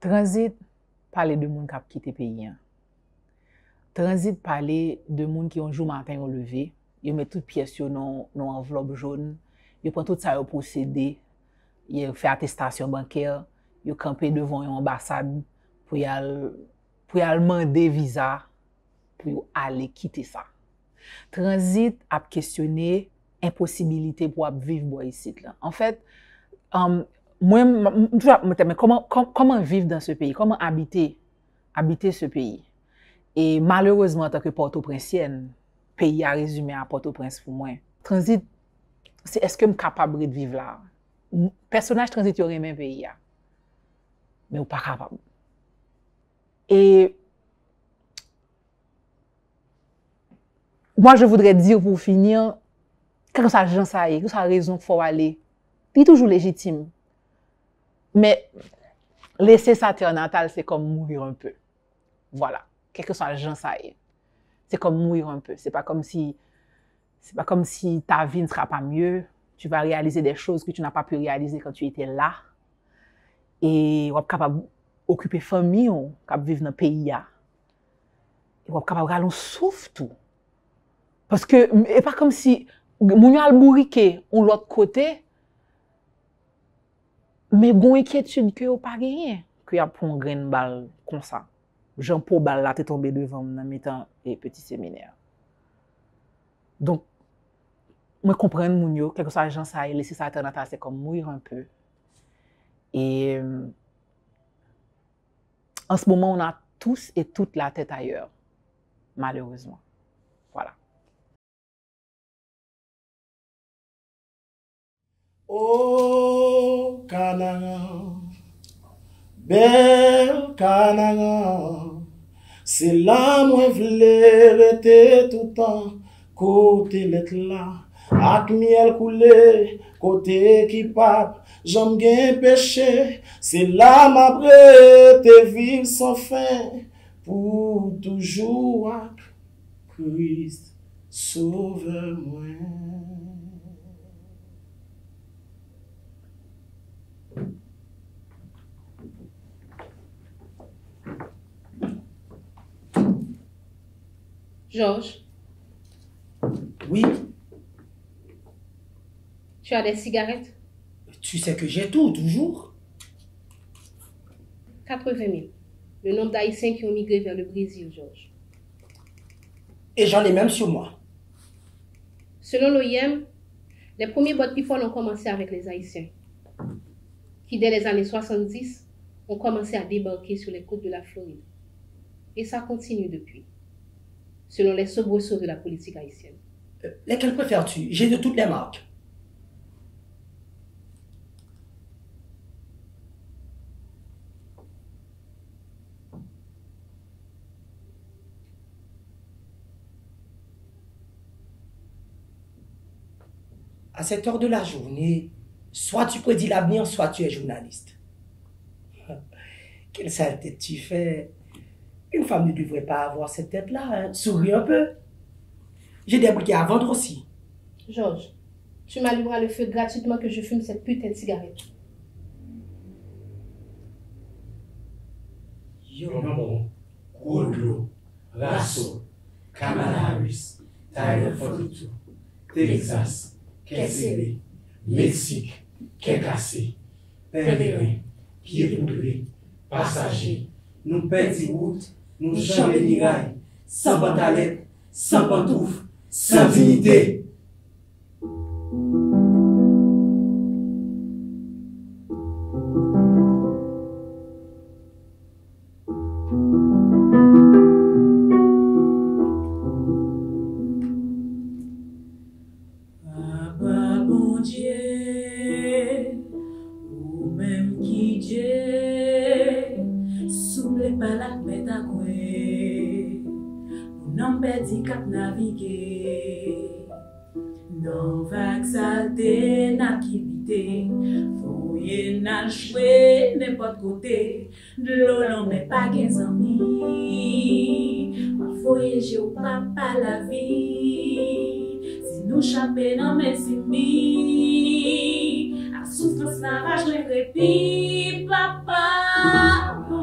Transit parler de monde qui a quitté le pays. Transit parler de monde qui un jour matin ont levé, ils mettent toutes pièces sur une enveloppe jaune, ils prennent tout ça au procédé, ils font attestation bancaire, ils campent devant une ambassade pour y demander visa pour aller quitter ça. Transit a questionné impossibilité pour vivre ici là. En fait, moi mais comment vivre dans ce pays? Comment habiter ce pays? Et malheureusement, en tant que Port-au-Prince, pays a résumé à Port-au-Prince pour moi. Transit, c'est est-ce que je suis capable de vivre là? Personnage transit, il y aurait même pays. Mais je ne suis pas capable. Et moi, je voudrais dire pour finir, quand ça gens ça y est, ça raison qu'il faut aller, c'est toujours légitime. Mais laisser sa terre natale, c'est comme mourir un peu. Voilà. Quel que soit le genre ça y est. C'est comme mourir un peu. C'est pas comme si ta vie ne sera pas mieux. Tu vas réaliser des choses que tu n'as pas pu réaliser quand tu étais là. Et tu es capable d'occuper famille, capable vivre dans le pays. Et tu es capable de souffle tout. Parce que, c'est pas comme si, moun al bourriqué ou l'autre côté, mais bon inquiétude que ou pas gagné, que y a pour un grain de balle comme ça. Jean Paul balle là t'es tombé devant dans mettant et petit séminaire. Donc moi comprendre moun yo, quelque soit gens ça laisser ça alternative c'est comme mourir un peu. Et en ce moment on a tous et toutes la tête ailleurs malheureusement. Voilà. Oh, Canaan, belle Canaan, c'est là moi v'lais rester tout le temps, côté l'être là, ak miel coulé, côté qui pape, j'aime bien péché, c'est là ma prête vivre sans fin, pour toujours ak Christ, sauve-moi. Georges. Oui. Tu as des cigarettes? Tu sais que j'ai tout, toujours. 80 000. Le nombre d'Haïtiens qui ont migré vers le Brésil, Georges. Et j'en ai même sur moi. Selon l'OIM, les premiers bottes people ont commencé avec les Haïtiens, qui dès les années 70 ont commencé à débarquer sur les côtes de la Floride. Et ça continue depuis, selon les soubresauts de la politique haïtienne. Lesquels préfères-tu? J'ai de toutes les marques. À cette heure de la journée, soit tu prédis l'avenir, soit tu es journaliste. Quelle sale tête tu fais. Une femme ne devrait pas avoir cette tête-là. Hein. Souris un peu. J'ai des briquets à vendre aussi. Georges, tu m'allumeras le feu gratuitement que je fume cette putain de cigarette. Yomo, Goudou, Rasso, Camaravis, Tyler Fotutu, Texas, Kessere, Mexique, Kekase, Pèlerin, Pied Poudré, Passager, nous perdons route, nous jamais ni rail, sans pantalette, sans pantoufle, sans dignité. Non vague salté n'a quitté, fouillé n'a joué n'importe côté, de l'eau non mais pas qu'un amis, ma fouillé j'ai ou papa la vie, si nous chapé non mais c'est mi, à souffrance n'a pas joué répit, papa.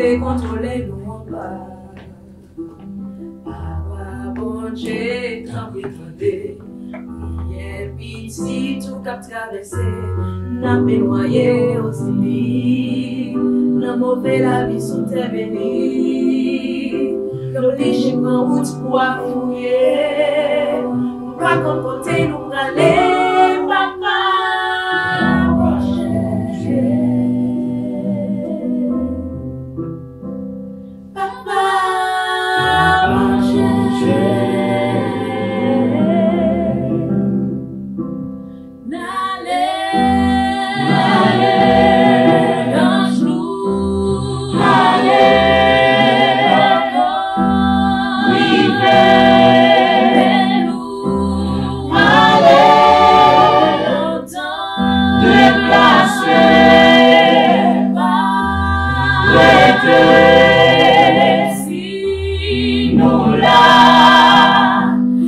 te contrôler nous en bas. Papa, bon Dieu, quand vous demandez, hier, petit, tout cap traversé, n'a pas noyé aux îles, n'a mauvais la vie sous terre bénie, l'oblige en route pour affouiller, pas comporter nous aller, papa, bon Dieu. Papa, bon Dieu.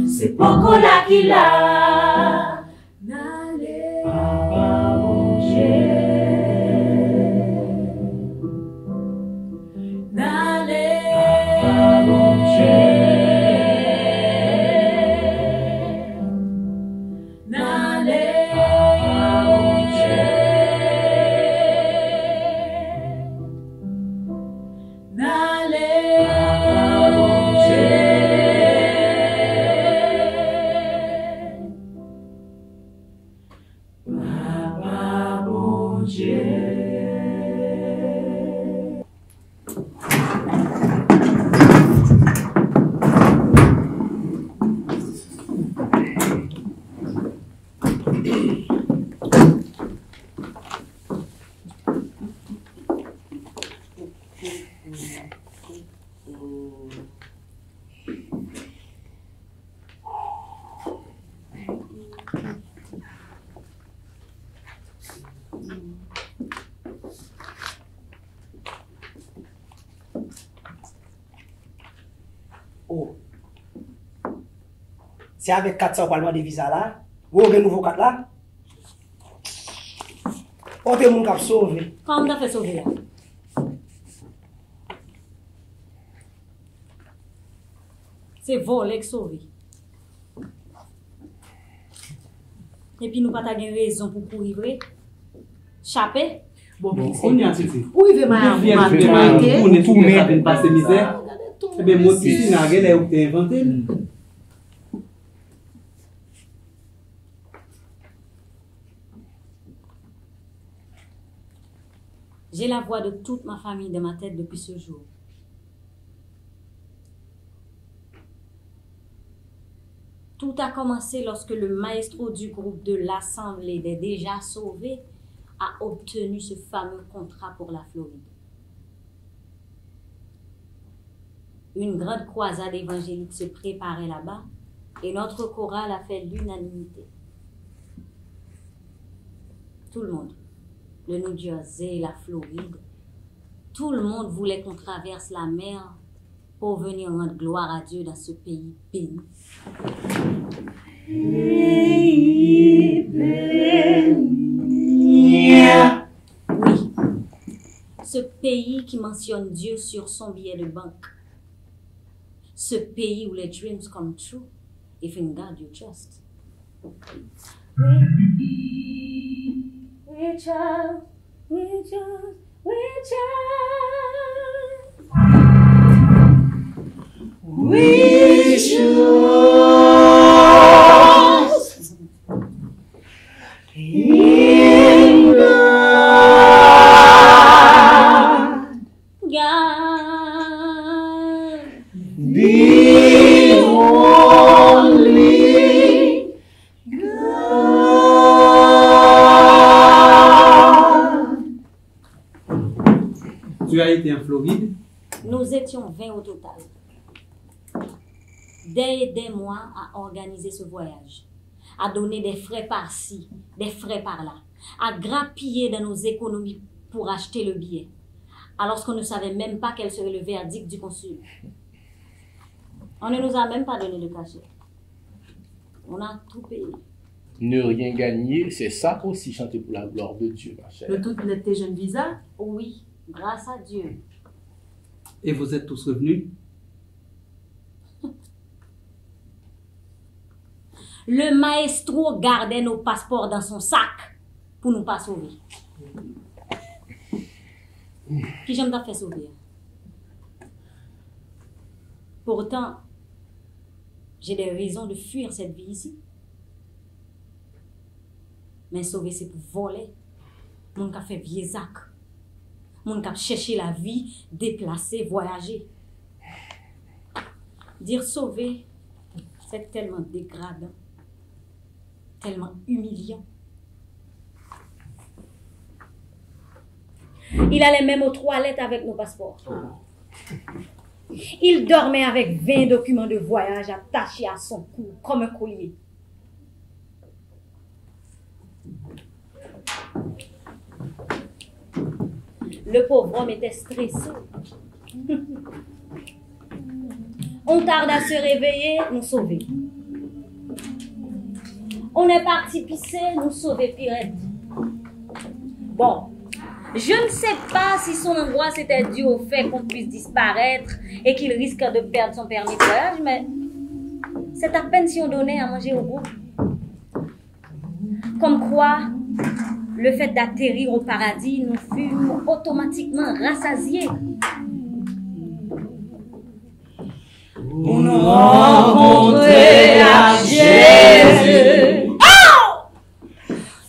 C'est pourquoi là qu'il a n'allez pas manger, n'allez pas manger, n'allez pas manger, n'allez pas manger. Oh. C'est avec 400 parlements de visa là. Vous avez un nouveau 4 là. Portez mon cap sauvé. Comment on a fait sauver là? C'est volé que sauvé. Et puis nous pas de raison pour courir. Chaper. Bon, on y a dit. Où il veut m'arrêter? On est tout mais pas de misère. Eh bien, moi, ici, n'a rien où t'es inventé. J'ai la voix de toute ma famille dans ma tête depuis ce jour. Tout a commencé lorsque le maestro du groupe de l'Assemblée des déjà sauvés a obtenu ce fameux contrat pour la Floride. Une grande croisade évangélique se préparait là-bas et notre chorale a fait l'unanimité. Tout le monde, le New Jersey, la Floride, tout le monde voulait qu'on traverse la mer pour venir rendre gloire à Dieu dans ce pays béni. Oui, ce pays qui mentionne Dieu sur son billet de banque. Ce pays où les dreams come true if in God you trust. We trust. In God. the only God. Tu as été en Floride? Nous étions 20 au total. Des mois à organiser ce voyage, à donner des frais par-ci, des frais par-là, à grappiller dans nos économies pour acheter le billet, alors qu'on ne savait même pas quel serait le verdict du consul. On ne nous a même pas donné de cachet. On a tout payé. Ne rien gagner, c'est ça aussi chanter pour la gloire de Dieu, ma chère. Le tout net tes jeunes visas? Oui, grâce à Dieu. Et vous êtes tous revenus? Le maestro gardait nos passeports dans son sac pour nous pas sauver. Qui j'aime t'a fait sauver? Pourtant, j'ai des raisons de fuir cette vie ici. Mais sauver, c'est pour voler. Mon qui a fait vieux sac. Mon qui a cherché la vie, déplacer, voyager. Dire sauver, c'est tellement dégradant, tellement humiliant. Il allait même aux toilettes avec nos passeports. Il dormait avec 20 documents de voyage attachés à son cou, comme un collier. Le pauvre homme était stressé. On tarde à se réveiller, nous sauver. On est parti pisser, nous sauver Pirette. Bon, je ne sais pas si son angoisse était due au fait qu'on puisse disparaître et qu'il risque de perdre son permis de voyage, mais c'est à peine si on donnait à manger au groupe. Comme quoi, le fait d'atterrir au paradis nous fûmes automatiquement rassasiés. Pour nous rencontrer à Jésus,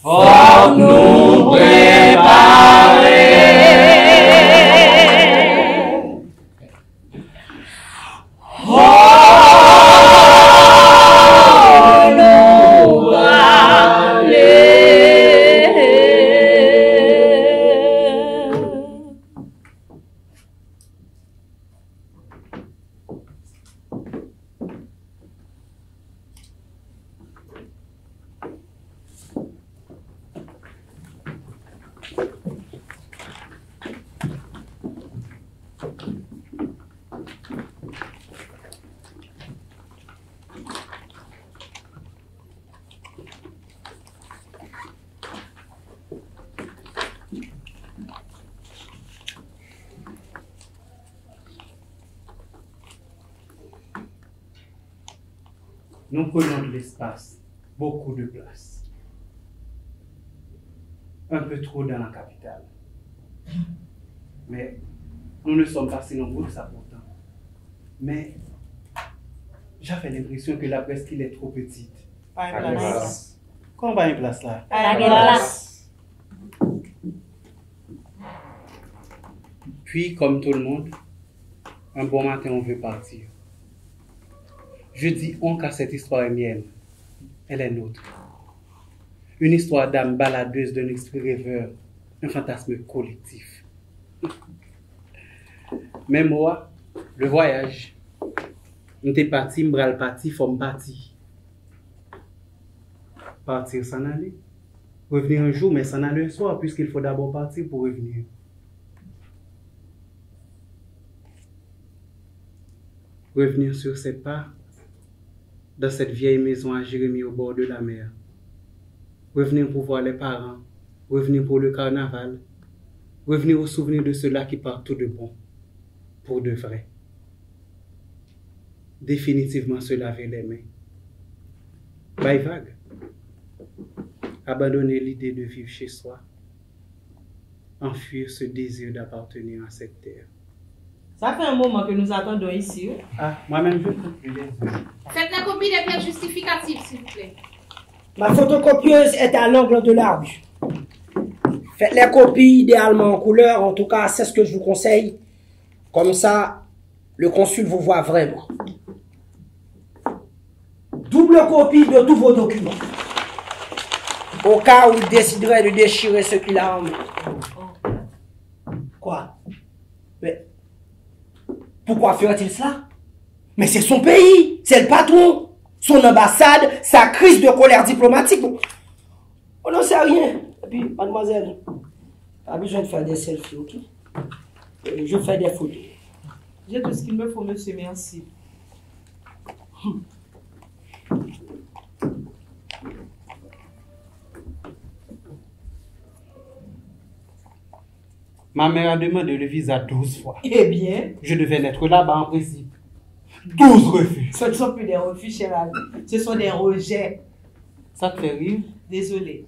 faut nous préparer. Nous prenons de l'espace, beaucoup de place. Un peu trop dans la capitale. Mais nous ne sommes pas si nombreux que ça pourtant. Mais j'avais l'impression que la presqu'île est trop petite. Pas une place. Comment va une place là? Pas une place. Puis, comme tout le monde, un bon matin, on veut partir. Je dis on car cette histoire est mienne. Elle est nôtre. Une histoire d'âme baladeuse d'un esprit rêveur, un fantasme collectif. Mais moi, le voyage, m'était parti, m'bral parti, faut m'parti. Partir s'en aller. Revenir un jour, mais s'en aller un soir, puisqu'il faut d'abord partir pour revenir. Revenir sur ses pas, dans cette vieille maison à Jérémie au bord de la mer. Revenir pour voir les parents, revenir pour le carnaval, revenir au souvenir de ceux-là qui partent tout de bon, pour de vrai. Définitivement se laver les mains. Bye vague. Abandonner l'idée de vivre chez soi. Enfuir ce désir d'appartenir à cette terre. Ça fait un moment que nous attendons ici. Ah, moi-même je peux. Faites la copie des pièces justificatives, s'il vous plaît. Ma photocopieuse est à l'angle de la rue. Faites les copies idéalement en couleur, en tout cas, c'est ce que je vous conseille. Comme ça, le consul vous voit vraiment. Double copie de tous vos documents. Au cas où il déciderait de déchirer ce qu'il a en main. Quoi? Mais pourquoi ferait-il cela? Mais c'est son pays, c'est le patron, son ambassade, sa crise de colère diplomatique. On n'en sait rien. Et puis, mademoiselle, pas besoin de faire des selfies, ok? Je fais des photos. J'ai tout ce qu'il me faut, monsieur, merci. Ma mère a demandé le visa 12 fois. Eh bien, Je devais être là-bas en principe. 12 refus. ce ne sont plus des refus, cher ami. Ce sont des rejets. Ça te fait rire? Désolé.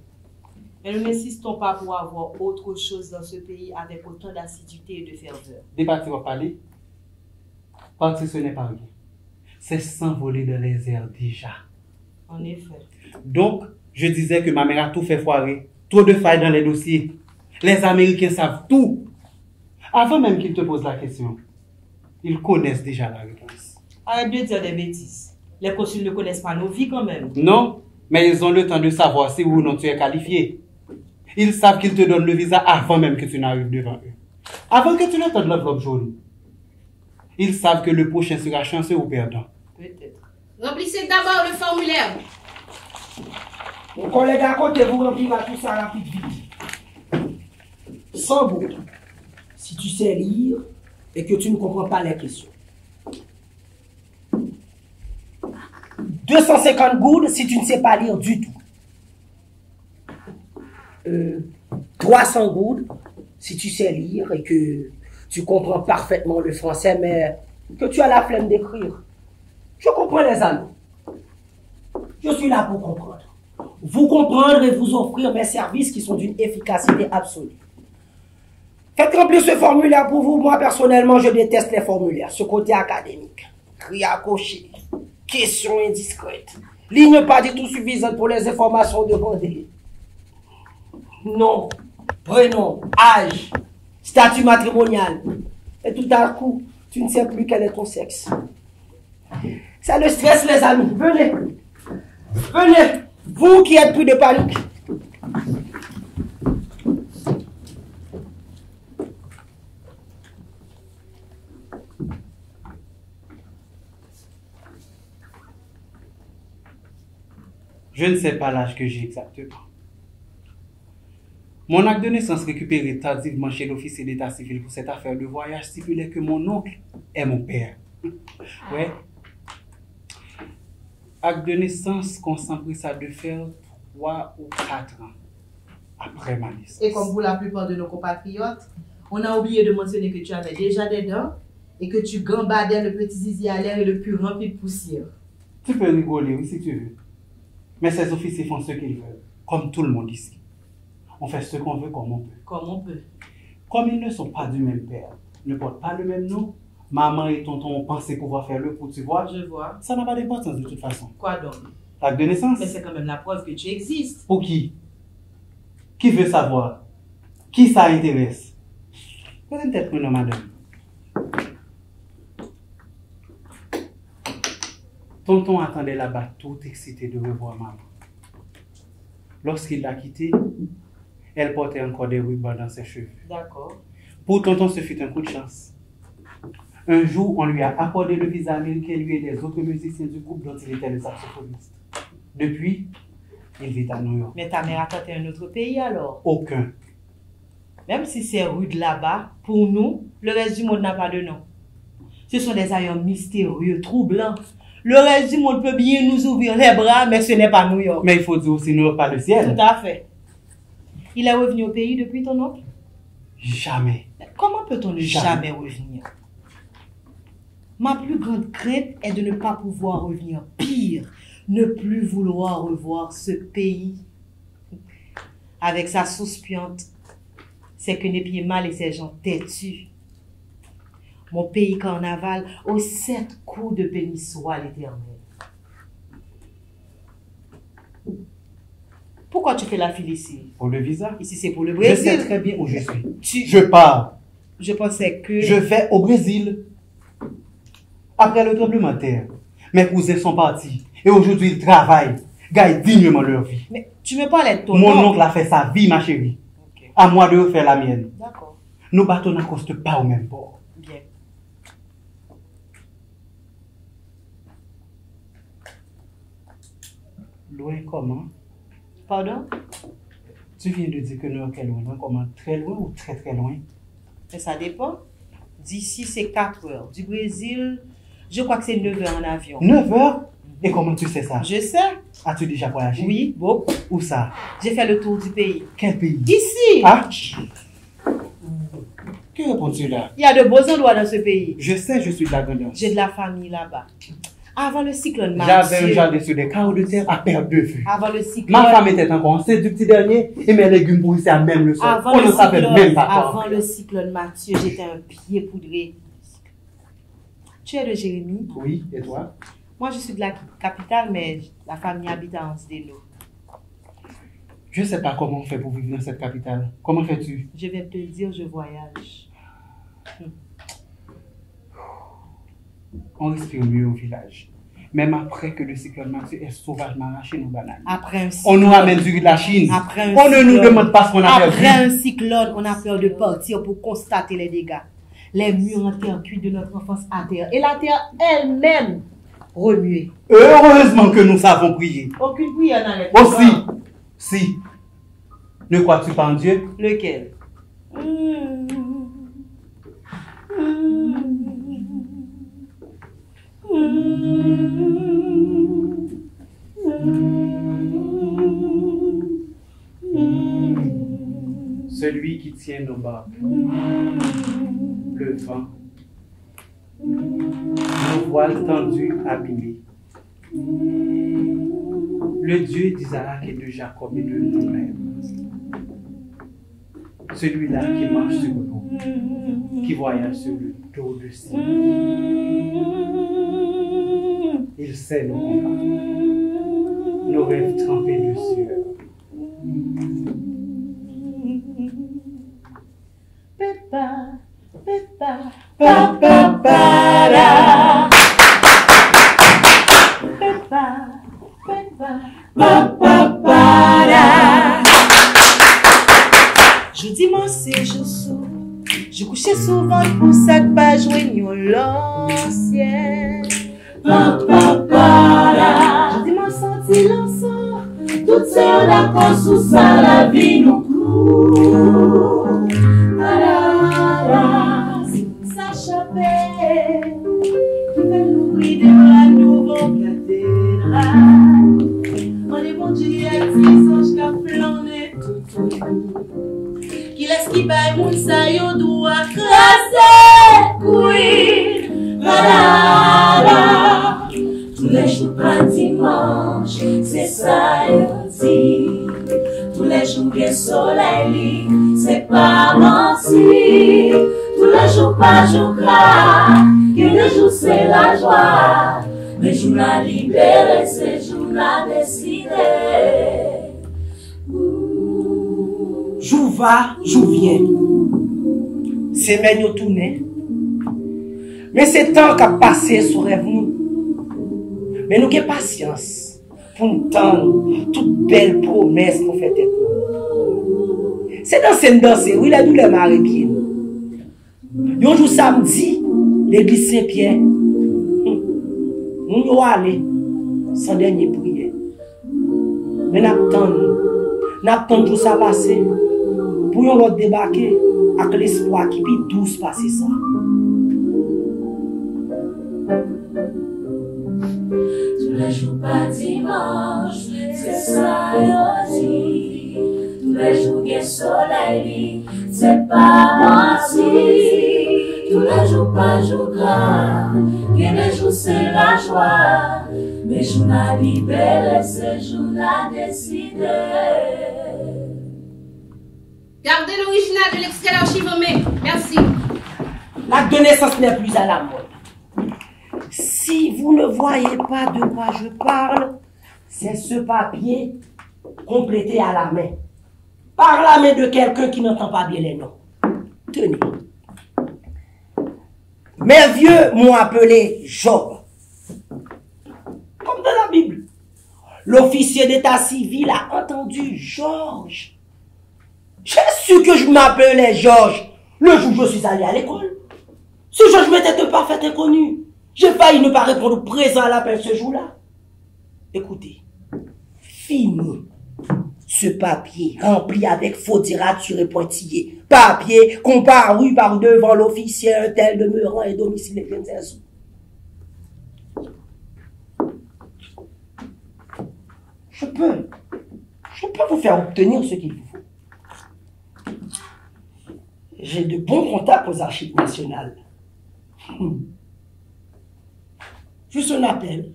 Mais nous n'insistons pas pour avoir autre chose dans ce pays avec autant d'assiduité et de ferveur. Débattre va parler. Partir, ce n'est pas rien. C'est s'envoler dans les airs déjà. En effet. Donc, je disais que ma mère a tout fait foirer. Trop de failles dans les dossiers. Les Américains savent tout. Avant même qu'ils te posent la question, ils connaissent déjà la réponse. Arrête de dire des bêtises. Les consuls ne connaissent pas nos vies quand même. Non, mais ils ont le temps de savoir si oui ou non tu es qualifié. Ils savent qu'ils te donnent le visa avant même que tu n'arrives devant eux. Avant que tu n'entendes l'enveloppe jaune. Ils savent que le prochain sera chanceux ou perdant. Peut-être. Remplissez d'abord le formulaire. Mon collègue à côté, vous remplissez tout ça rapide vite. Sans doute, si tu sais lire et que tu ne comprends pas les questions. 250 gouttes si tu ne sais pas lire du tout. 300 gouttes si tu sais lire et que tu comprends parfaitement le français, mais que tu as la flemme d'écrire. Je comprends les amis. Je suis là pour comprendre. Vous comprendre et vous offrir mes services qui sont d'une efficacité absolue. Faites remplir ce formulaire pour vous. Moi, personnellement, je déteste les formulaires. Ce côté académique. Cri à cocher. Questions indiscrètes. Ligne pas du tout suffisante pour les informations demandées. Nom, prénom, âge, statut matrimonial. Et tout à coup, tu ne sais plus quel est ton sexe. Ça le stress, les amis. Venez. Venez. Vous qui êtes pris de panique. Je ne sais pas l'âge que j'ai exactement. Mon acte de naissance récupéré tardivement chez l'officier d'état civil pour cette affaire de voyage stipulait que mon oncle est mon père. Ouais. Acte de naissance qu'on s'empressa de faire 3 ou 4 ans après ma naissance. Et comme pour la plupart de nos compatriotes, on a oublié de mentionner que tu avais déjà des dents et que tu gambadais le petit zizi à l'air et le cul rempli de poussière. Tu peux rigoler, oui, si tu veux. Mais ces officiers font ce qu'ils veulent, comme tout le monde ici. On fait ce qu'on veut comme on peut. Comme on peut. Comme ils ne sont pas du même père, ne portent pas le même nom, maman et tonton ont pensé pouvoir faire le coup, tu vois. Je vois. Ça n'a pas d'importance de toute façon. Quoi donc? Acte de naissance. Mais c'est quand même la preuve que tu existes. Pour qui? Qui veut savoir? Qui ça intéresse? Peut-être que non, madame. Tonton attendait là-bas tout excité de revoir maman. Lorsqu'il l'a quittée, elle portait encore des rubans dans ses cheveux. D'accord. Pour tonton, ce fut un coup de chance. Un jour, on lui a accordé le visa américain, lui et les autres musiciens du groupe dont il était le saxophoniste. Depuis, il vit à New York. Mais ta mère a tenté un autre pays alors? Aucun. Même si c'est rude là-bas, pour nous, le reste du monde n'a pas de nom. Ce sont des ailleurs mystérieux, troublants. Le reste du monde peut bien nous ouvrir les bras, mais ce n'est pas New York. Mais il faut dire aussi New York, pas le ciel. Tout à fait. Il est revenu au pays depuis ton oncle? Jamais. Comment peut-on ne jamais revenir? Ma plus grande crainte est de ne pas pouvoir revenir. Pire, ne plus vouloir revoir ce pays. Avec sa sauce puante, c'est que n'est pieds mal et ses gens têtus. Mon pays carnaval aux 7 coups de béni soit l'Éternel. Pourquoi tu fais la file ici? Pour le visa. Ici c'est pour le Je Brésil. sais très bien où je suis. Je pars. Je pensais que... Je vais au Brésil. Après le tremblement de terre, mes cousins sont partis. Et aujourd'hui, ils travaillent. Gagnent dignement leur vie. Mais tu me parlais de ton Mon oncle a fait sa vie, ma chérie. Ok. À moi de refaire la mienne. D'accord. Nos bateaux n'accostent pas au même port. Bien. Loin comment? Pardon? Tu viens de dire que New York est loin. Loin comment? Très loin ou très très loin? Mais ça dépend. D'ici, c'est 4 heures. Du Brésil, je crois que c'est 9 heures en avion. 9 heures? Et comment tu sais ça? Je sais. As-tu déjà voyagé? Oui, beaucoup. Où ça? J'ai fait le tour du pays. Quel pays? Ici! Ah? Que réponds-tu là? Il y a de beaux endroits dans ce pays. Je sais, je suis de la Grandance. J'ai de la famille là-bas. Avant le cyclone J'avais un Mathieu. jardin sur des carreaux de terre à perte de vue. Avant le cyclone. Ma femme était encore enceinte du petit dernier et mes légumes pourrissaient à même le sol. Avant On le ne savait cyclone, même pas quoi. avant le cyclone Mathieu, j'étais un pied poudré. Tu es de Jérémie? Oui, et toi? Moi, je suis de la capitale, mais la famille habite à Anse-des-Lots. Je ne sais pas comment on fait pour vivre dans cette capitale. Comment fais-tu? Je viens de te le dire, je voyage. On respire mieux au village. Même après que le cyclone Mathieu ait sauvagement arraché nos bananes. Après un On nous ramène du riz de la Chine. Après un On ne nous cyclone. demande pas ce qu'on a perdu. Après un cyclone, on a peur de partir pour constater les dégâts. Les murs en terre cuite de notre enfance à terre. Et la terre elle-même remuée. Heureusement que nous savons prier. Aucune prière n'arrête. Aussi, si. Ne crois-tu pas en Dieu? Lequel? Celui qui tient nos barques, le vent, nos voiles tendues, abîmées. Le Dieu d'Isaac et de Jacob et de nous-mêmes. Celui-là qui marche sur l'eau, qui voyage sur le dos de ciel. Il sait nos combats, nos rêves trempés de sueur. Je dimanche et je sors. Je couchais souvent pour ça que pas joignons l'ancien. Je dimanche senti l'ensemble. Toutes ces d'accord sous ça la vie nous court. Ça chapait. Qui veut l'ouvrir de la nouvelle cathédrale. On est bon Dieu à 10 anges qui a plané tout. Qui laisse qui baille moun sa yo doit craser. Oui, voilà. Tous les jours pas dimanche, c'est ça yo dit. Tous les jours que soleil, c'est pas menti. Tous les jours pas jour gras, que les jours c'est la joie. Mais jour la libéré, c'est jour la décidé. Jou va, jou vient. Semaine yo tourné. Mais c'est temps qu'a passé sur rêve nous. Mais nous avons patience pour nous tendre toute belle promesse qu'on fait tête nous. C'est dans cette danse, oui, la douleur m'a pied. Un jour samedi, l'église Saint-Pierre, nous y allons sans dernier prière. Mais nous attendons tout ça passer. Pour yon l'autre débarquer avec l'espoir qui peut douce passer ça. Tous les jours pas dimanche, c'est ça yo dit. Tous les jours que soleil, c'est pas menti. Tous les jours pas jour gras, que les jours c'est la joie. Mais jour la libéré, c'est jour la décidé. Gardez l'original de l'extrait d'archive en main. Merci. L'acte de naissance n'est plus à la mode. Si vous ne voyez pas de quoi je parle, c'est ce papier complété à la main. Par la main de quelqu'un qui n'entend pas bien les noms. Tenez. Mes vieux m'ont appelé Job. Comme dans la Bible. L'officier d'état civil a entendu Georges. J'ai su que je m'appelais Georges le jour où je suis allé à l'école. Ce Georges m'était un parfait inconnu. J'ai failli ne pas répondre présent à l'appel ce jour-là. Écoutez, fini ce papier rempli avec faudirature et pointillés. Papier comparu par devant l'officier un tel demeurant et domicile de Jésus. Je peux vous faire obtenir ce qu'il vous faut. j'ai de bons contacts aux archives nationales. Juste un appel.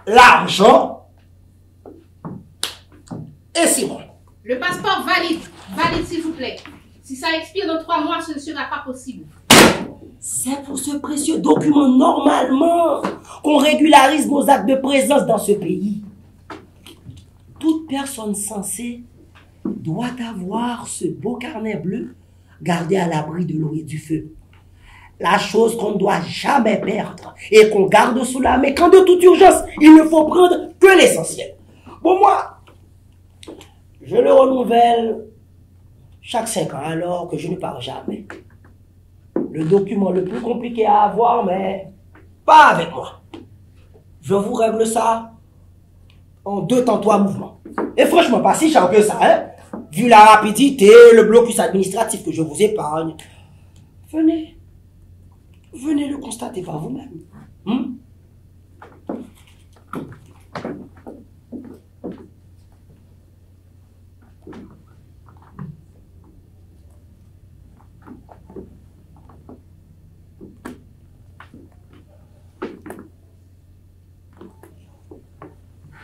L'argent. Et c'est bon. Le passeport valide. Valide, s'il vous plaît. Si ça expire dans 3 mois, ce ne sera pas possible. C'est pour ce précieux document, normalement, qu'on régularise nos actes de présence dans ce pays. Toute personne censée doit avoir ce beau carnet bleu gardé à l'abri de l'eau et du feu. La chose qu'on ne doit jamais perdre et qu'on garde sous la main quand de toute urgence, il ne faut prendre que l'essentiel. Bon, moi, je le renouvelle chaque 5 ans alors que je ne pars jamais. Le document le plus compliqué à avoir, mais pas avec moi. Je vous règle ça en 2 temps 3 mouvements. Et franchement, pas si cher que ça, hein. Vu la rapidité, le blocus administratif que je vous épargne. Venez le constater par vous-même.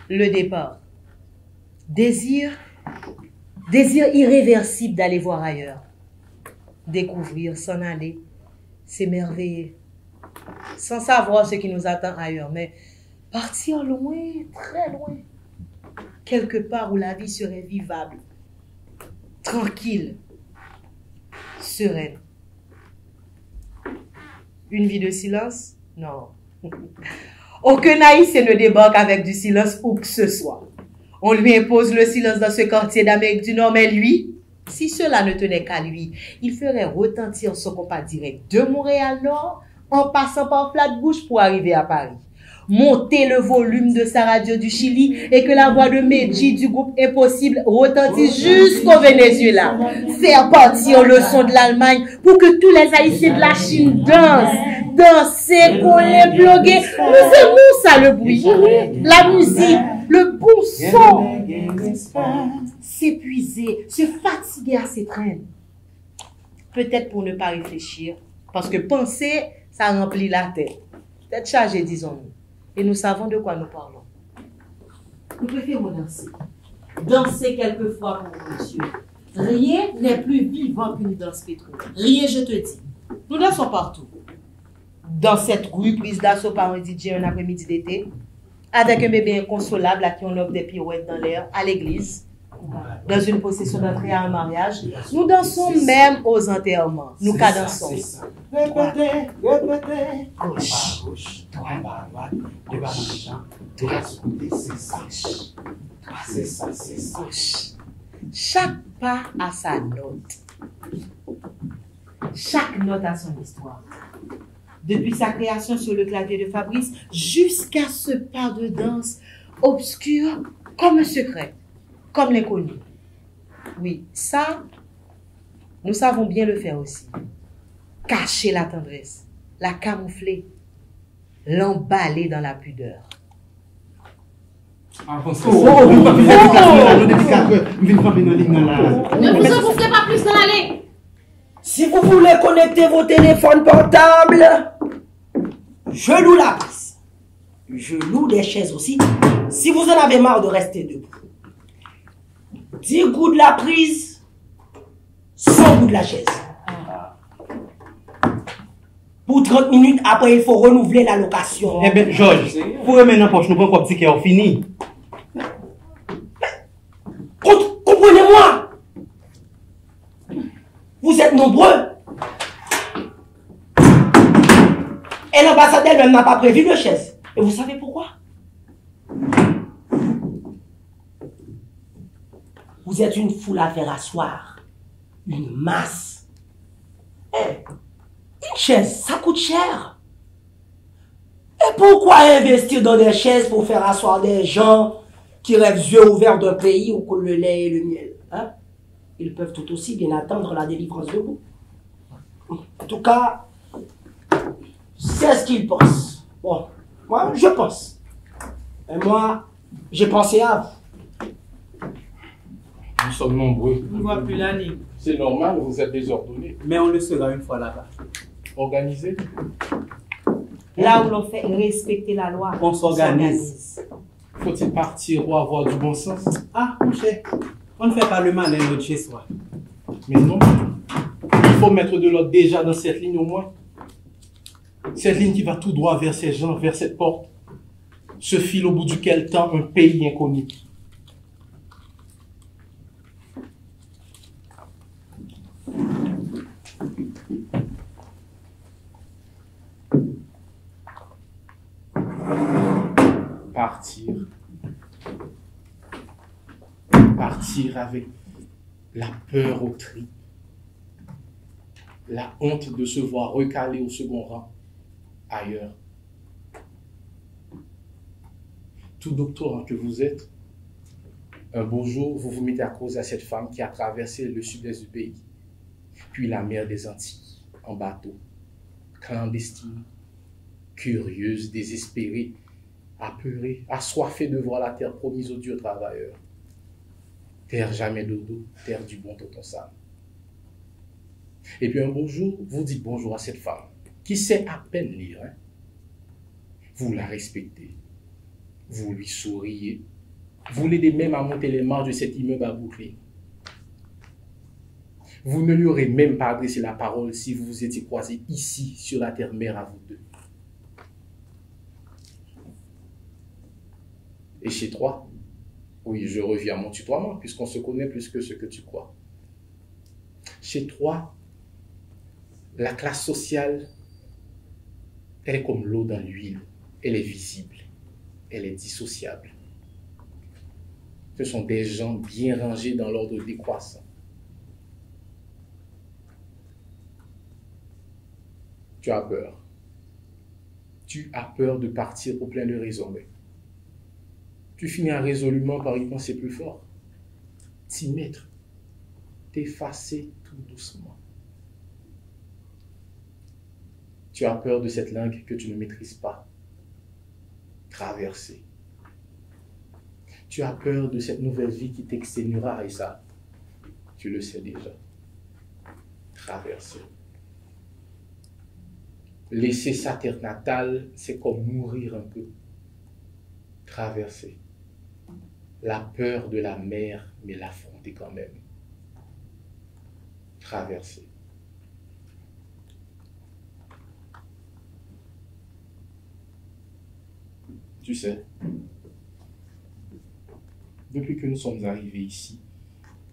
Le départ. Désir irréversible d'aller voir ailleurs. Découvrir, s'en aller, s'émerveiller. Sans savoir ce qui nous attend ailleurs, mais partir loin, très loin. Quelque part où la vie serait vivable, tranquille, sereine. Une vie de silence? Non. Aucun haïtien ne débarque avec du silence où que ce soit. On lui impose le silence dans ce quartier d'Amérique du Nord, mais lui, si cela ne tenait qu'à lui, il ferait retentir son compas direct de Montréal-Nord en passant par Flatbush pour arriver à Paris. Monter le volume de sa radio du Chili et que la voix de Medji du groupe Impossible retentisse jusqu'au Venezuela. Faire partir le son de l'Allemagne pour que tous les Haïtiens de la Chine dansent. Danser, coller, bloguer. Nous aimons ça, le bruit. La musique, le bon son. S'épuiser, se fatiguer à s'étreindre. Peut-être pour ne pas réfléchir. Parce que penser, ça remplit la tête. Tête chargée, disons-nous. Et nous savons de quoi nous parlons. Nous préférons danser. Danser quelquefois pour vous, monsieur. Rien n'est plus vivant qu'une danse pétrole. Rien, je te dis. Nous dansons partout. Dans cette rue prise d'assaut par un DJ un après-midi d'été, avec un bébé inconsolable à qui on offre des pirouettes dans l'air, à l'église, dans une possession d'entrée à un mariage. Nous dansons même aux enterrements. Nous cadençons. Répétez. Gauche. Droite, devant le champ, c'est ça. Gauche. Chaque pas a sa note. Chaque note a son histoire. Depuis sa création sur le clavier de Fabrice jusqu'à ce pas de danse obscur comme un secret, comme l'inconnu. Oui, ça, nous savons bien le faire aussi. Cacher la tendresse, la camoufler, l'emballer dans la pudeur. Ne vous engouffrez pas plus dans l'allée. Si vous voulez connecter vos téléphones portables, je loue la prise. Je loue des chaises aussi. Si vous en avez marre de rester debout. 10 coups de la prise, 100 coups de la chaise. Pour 30 minutes, après, il faut renouveler la location. Eh bien, Georges, pour remettre dans poche, nous prenons un petit cœur fini. Comprenez-moi. Vous êtes nombreux. Et l'ambassade elle-même n'a pas prévu de chaise. Et vous savez pourquoi? Vous êtes une foule à faire asseoir. Une masse. Une chaise, ça coûte cher. Et pourquoi investir dans des chaises pour faire asseoir des gens qui rêvent yeux ouverts d'un pays où coule le lait et le miel, hein? Ils peuvent tout aussi bien attendre la délivrance de vous. En tout cas, c'est ce qu'ils pensent. Bon, moi, je pense. Et moi, j'ai pensé à vous. Nous sommes nombreux. On ne voit plus la ligne. C'est normal, vous êtes désordonné. Mais on le sera une fois là-bas. Organisé. Là où l'on fait respecter la loi, On s'organise. Faut-il partir ou avoir du bon sens? Ah, mon cher, on ne fait pas le malin notre chez soi. Mais non. Il faut mettre de l'ordre déjà dans cette ligne au moins. Cette ligne qui va tout droit vers ces gens, vers cette porte. Ce fil au bout duquel tend un pays inconnu. Partir. Partir avec la peur au tri. La honte de se voir recalé au second rang ailleurs. Tout doctorant que vous êtes, un beau jour, vous vous mettez à cause à cette femme qui a traversé le sud-est du pays, puis la mer des Antilles, en bateau, clandestine, curieuse, désespérée, apeurée, assoiffée de voir la terre promise aux dieux travailleurs. Terre jamais dodo, terre du bon tonton Sam. Et puis un beau jour, vous dites bonjour à cette femme, qui sait à peine lire. Hein? Vous la respectez. Vous lui souriez. Vous l'aidez même à monter les marches de cet immeuble à boucler. Vous ne lui aurez même pas adressé la parole si vous vous étiez croisés ici, sur la terre-mère à vous deux. Et chez toi, oui, je reviens à mon tutoiement, puisqu'on se connaît plus que ce que tu crois. Chez toi, la classe sociale, elle est comme l'eau dans l'huile. Elle est visible. Elle est dissociable. Ce sont des gens bien rangés dans l'ordre décroissant. Tu as peur. Tu as peur de partir au plein de raison. Tu finiras résolument par y penser plus fort. T'y mettre. T'effacer tout doucement. Tu as peur de cette langue que tu ne maîtrises pas. Traverser. Tu as peur de cette nouvelle vie qui t'exténuera, et ça, tu le sais déjà. Traverser. Laisser sa terre natale, c'est comme mourir un peu. Traverser. La peur de la mer, mais l'affronter quand même. Traverser. Tu sais, depuis que nous sommes arrivés ici,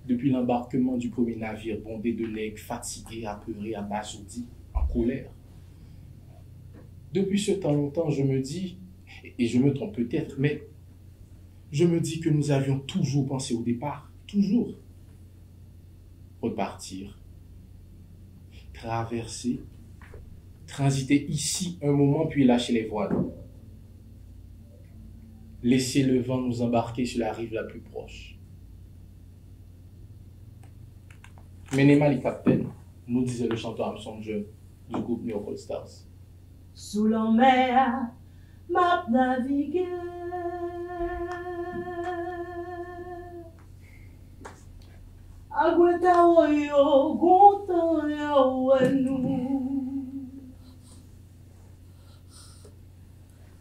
depuis l'embarquement du premier navire bondé de nègres fatigués, apeurés, abasourdis, en colère, depuis ce temps longtemps, je me dis, et je me trompe peut-être, mais je me dis que nous avions toujours pensé au départ, toujours. Repartir, traverser, transiter ici un moment puis lâcher les voiles. Laisser le vent nous embarquer sur la rive la plus proche. Menez-moi les capitaines, nous disait le chanteur Armstrong John du groupe New York All Stars. Sous la mer, m'a navigué. Agüeta oyo, gontan ya wenu.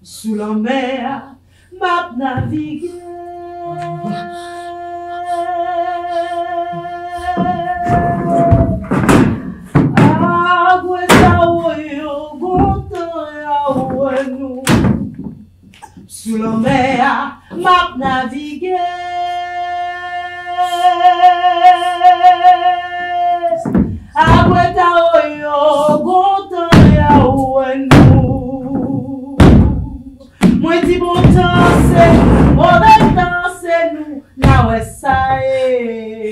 Sous la mer, m'a navigué. Agüeta oyo, gontan ya wenu. Sous la mer, m'a navigué. Agüeta oyo, gontan ya wenu. Moi di bon temps c'est mauvais temps c'est nous, na ouais ça est.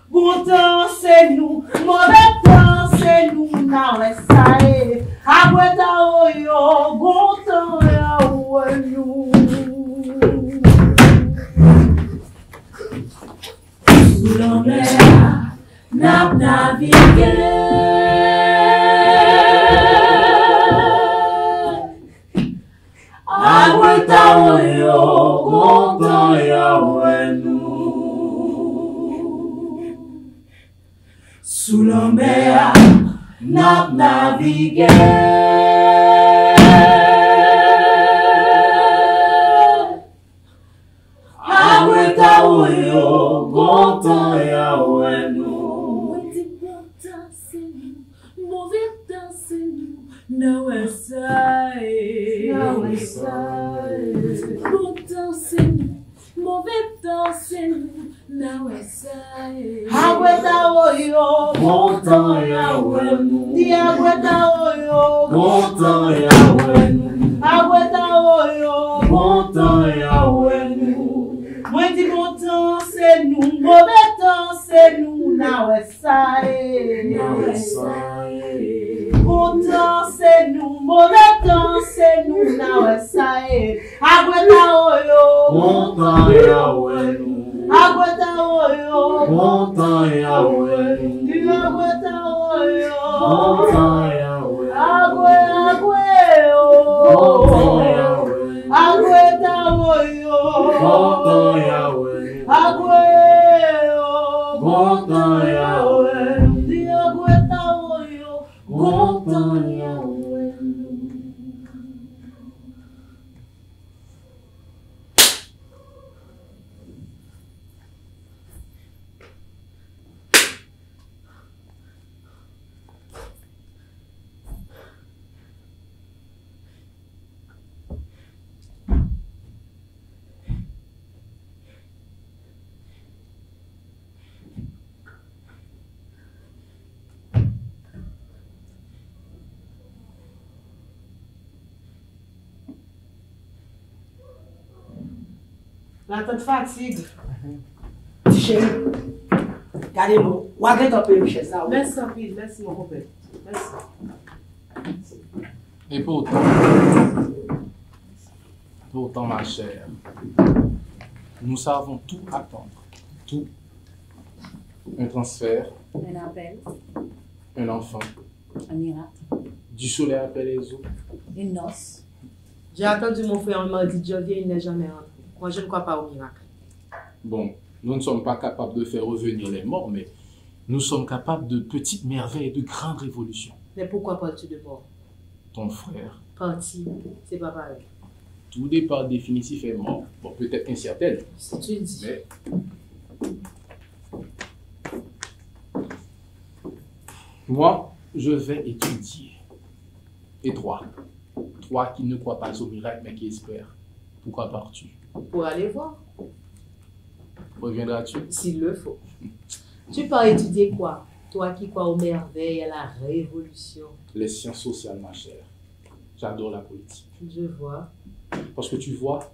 Bon temps c'est nous, mauvais temps c'est nous, na ouais ça est. Agüeta oyo, gontan ya wenu. Sous la mer, n'a navigué. Agüeta oyo, gontan ya wenu. Sous la mer, n'a navigué. Awe ta oyo, content ya wenu. Mauvais danse nous, now aside. Bon danse nous, mauvais danse nous, now aside. Awe ta oyo, content ya wenu. Di awe ta oyo, content ya wenu. Awe ta oyo, content ya wenu. Moi dis bon temps c'est nous, mauvais temps c'est nous, now aside. Bon temps c'est nous, mauvais temps c'est nous, now aside. Awe ta oyo, content ya wenu. Awe ta oyo, content ya wenu. Di awe ta oyo, content ya wenu. Awe ta oyo, content ya wenu. Content ya wenu. Di awe ta oyo, content ya wenu. La tante fatigue. Chérie, regardez-moi. Ou arrête un peu, chez ça. Merci, merci, mon copain. Merci. Et pourtant, ma chère, nous savons tout attendre. Tout. Un transfert, Un appel, un enfant, un miracle, du soleil après les eaux. une noce. J'ai attendu mon frère le mardi de janvier, il n'est jamais rentré. Moi, je ne crois pas au miracle. Bon, nous ne sommes pas capables de faire revenir les morts, mais nous sommes capables de petites merveilles et de grandes révolutions. Mais pourquoi parles-tu de mort? Ton frère, Parti, c'est pas pareil. tout départ définitif est mort. Bon, peut-être incertaine, Si tu le dis. mais moi, je vais étudier. Et toi qui ne crois pas au miracle, mais qui espère, pourquoi pars-tu? Pour aller voir, Reviendras-tu? s'il le faut. Tu pars étudier quoi? Toi qui crois aux merveilles, à la révolution. Les sciences sociales, ma chère. J'adore la politique. Je vois. Parce que tu vois,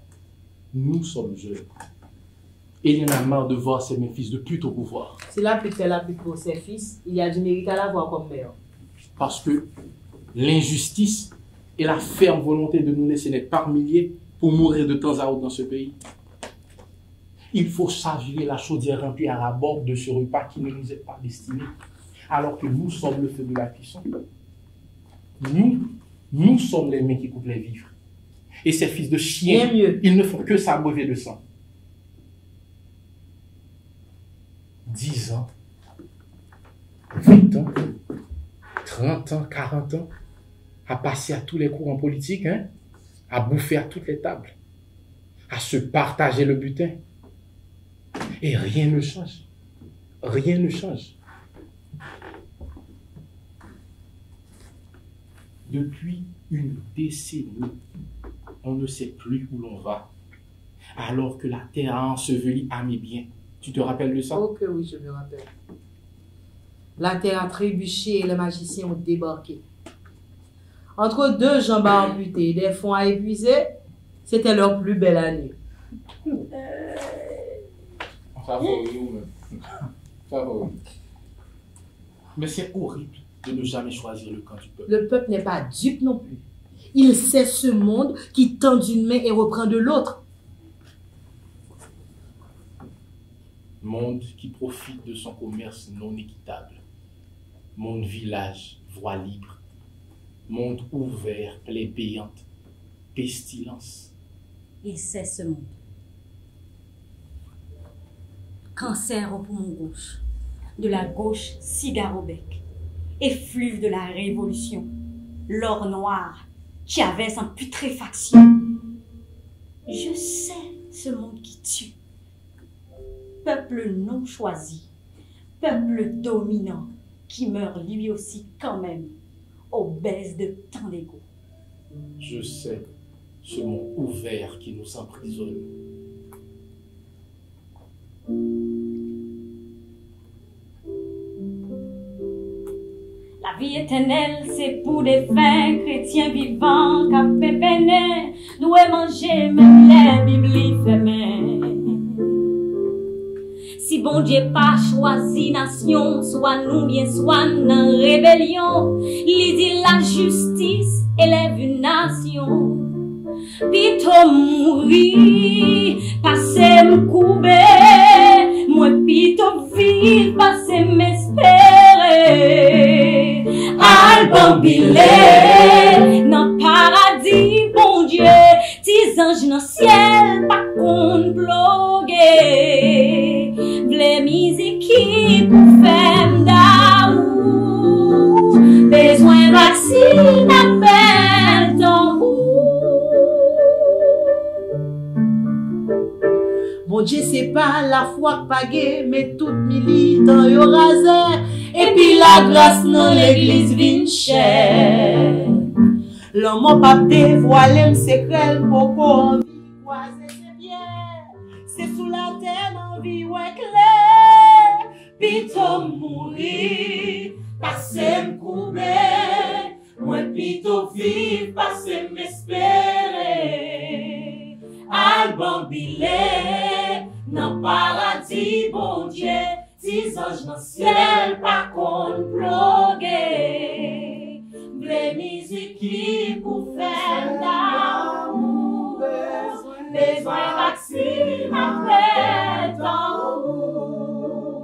nous sommes jeunes. Et il y en a marre de voir ces mes fils de pute au pouvoir. Si la pute fait la pute pour ses fils, il y a du mérite à l'avoir comme mère. Parce que l'injustice et la ferme volonté de nous laisser naître par milliers pour mourir de temps à autre dans ce pays. Il faut chavirer la chaudière remplie à la bord de ce repas qui ne nous est pas destiné, alors que nous sommes le feu de la cuisson. Nous sommes les mains qui coupent les vivres. Et ces fils de chiens, Bien mieux. ils ne font que s'abreuver de sang. 10 ans, 20 ans, 30 ans, 40 ans, à passer à tous les cours en politique, hein, à bouffer à toutes les tables, à se partager le butin. Et rien ne change. Rien ne change. Depuis une décennie, on ne sait plus où l'on va, alors que la terre a enseveli à mes biens. Tu te rappelles de ça? Oh que oui, je me rappelle. La terre a trébuché et les magiciens ont débarqué. Entre deux jambes à amputer et des fonds à épuiser, c'était leur plus belle année. Ça va, oui, ça va, oui. Mais c'est horrible de ne jamais choisir le camp du peuple. Le peuple n'est pas dupe non plus. Il sait ce monde qui tend d'une main et reprend de l'autre. Monde qui profite de son commerce non équitable. Monde village, voie libre. Monde ouvert, plaie payante. Pestilence. Il sait ce monde. Cancer au poumon gauche, de la gauche cigare au bec, effluve de la révolution, l'or noir qui avait en putréfaction. Je sais ce monde qui tue. Peuple non choisi, peuple dominant qui meurt lui aussi quand même, obèse de tant d'ego. Je sais ce monde ouvert qui nous emprisonne. La vie éternelle, c'est pour des fins chrétiens vivants qu'à pépéner, nous et manger même les Biblies fermées. Si bon Dieu pas choisi nation, soit nous bien soit en rébellion, il dit la justice élève une nation. Pito mouri, passe m'koube, moi pito vive, passe m'espérer. Albambile, dans paradis, bon Dieu, tis anges dans ciel, pas qu'on bloguer. V'le musique pour faire d'amour, besoin vaccine, appel tambour. Bon Dieu, c'est pas la foi pagée, mais tout militant yo rasé. Et puis la grâce dans l'église vin chère. L'homme pas dévoilé secret pour qu'on croiser ses pieds. C'est sous la terre en vie ouais clair. Pito mourir, passer m'coubé. Moi pito vivre, passer m'espérer. Albambile, dans paradis, bon Dieu, tis anges dans ciel, pas qu'on bloguer. V'le musique qui pour faire l'amour, besoin vaccine après tambour.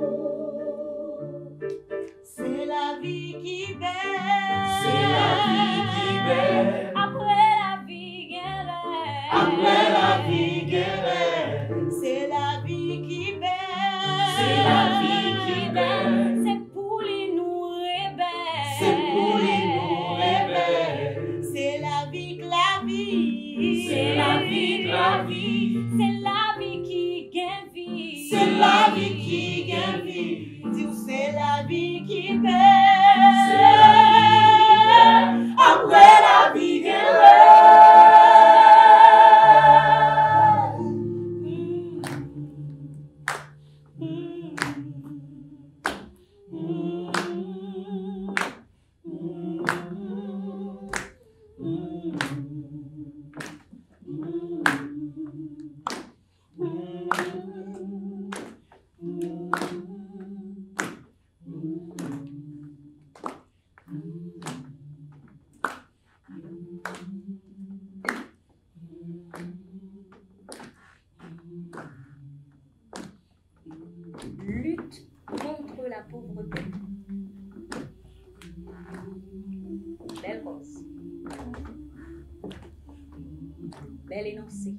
C'est la vie qui belle, c'est la vie qui belle. Après la vie guerre, après la vie guerre. C'est la vie qui belle, c'est la vie qui belle. C'est pour les nous rebelles, c'est pour les nous rebelles. C'est la vie que la vie, c'est la vie que la vie. C'est la vie qui gagne vie, c'est la vie qui gagne vie. Dis c'est la vie qui belle, c'est la vie qui belle. Après la vie guerre. Lutte contre la pauvreté. Belle cause. Bel énoncé.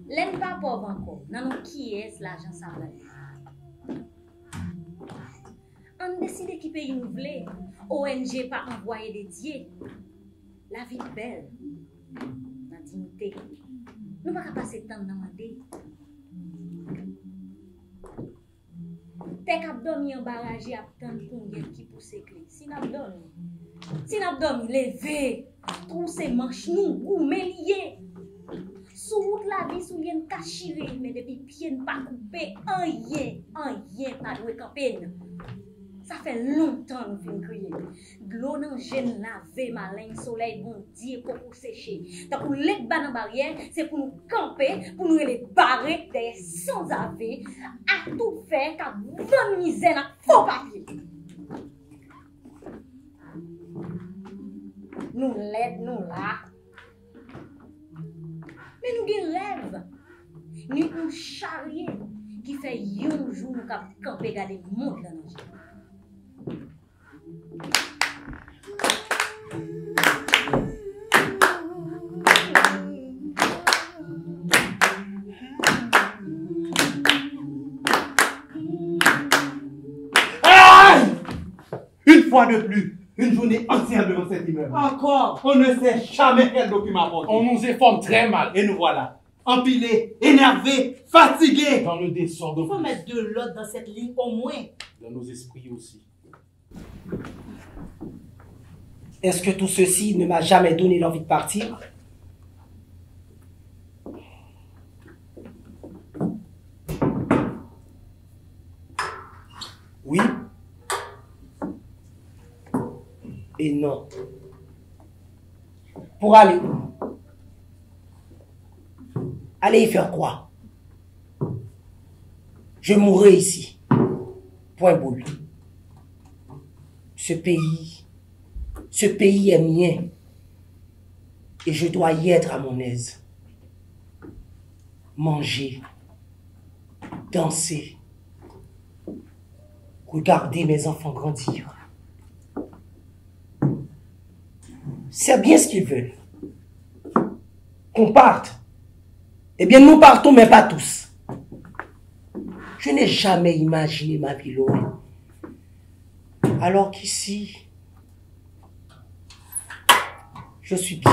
L'aime pas pauvre encore. Non, non, qui est l'argent ça va? On décide qui paye nous voulons. ONG pas envoyer des dieux. La vie belle. La dignité. Nous ne pouvons pas passer temps dans demander. T'es qu'à dormir en barrage et à attendre pour une qui pousse les clés. Si n'a dormi, levez, troussez manches nous, ou liés. Sous route la vie, sous yen cachiré, mais depuis pied ne pas coupé, un yen pas doué camper. Ça fait longtemps nous venons crier. De l'eau dans gêne laver malin soleil bon Dieu pour sécher. Donc pour les ban en barrière, c'est pour nous camper, pour nous les barrer des sans avis, à tout faire qu'à bonne misère à faux papier. Nous l'aide nous là. Mais nous gen rêve. Nous un charrier qui fait un jour nous camper garder monde dans nos fois de plus, une journée entière devant cet immeuble. Encore. On ne sait jamais quel document apporter. On nous informe très mal. Et nous voilà, empilés, énervés, fatigués. Dans le désordre. Il faut mettre de l'ordre dans cette ligne au moins. Dans nos esprits aussi. Est-ce que tout ceci ne m'a jamais donné l'envie de partir? Oui et non. Pour aller où? Aller y faire quoi? Je mourrai ici. Point boule. Ce pays est mien. Et je dois y être à mon aise. Manger. Danser. Regarder mes enfants grandir. C'est bien ce qu'ils veulent. Qu'on parte. Eh bien, nous partons, mais pas tous. Je n'ai jamais imaginé ma vie loin. Alors qu'ici, je suis bien.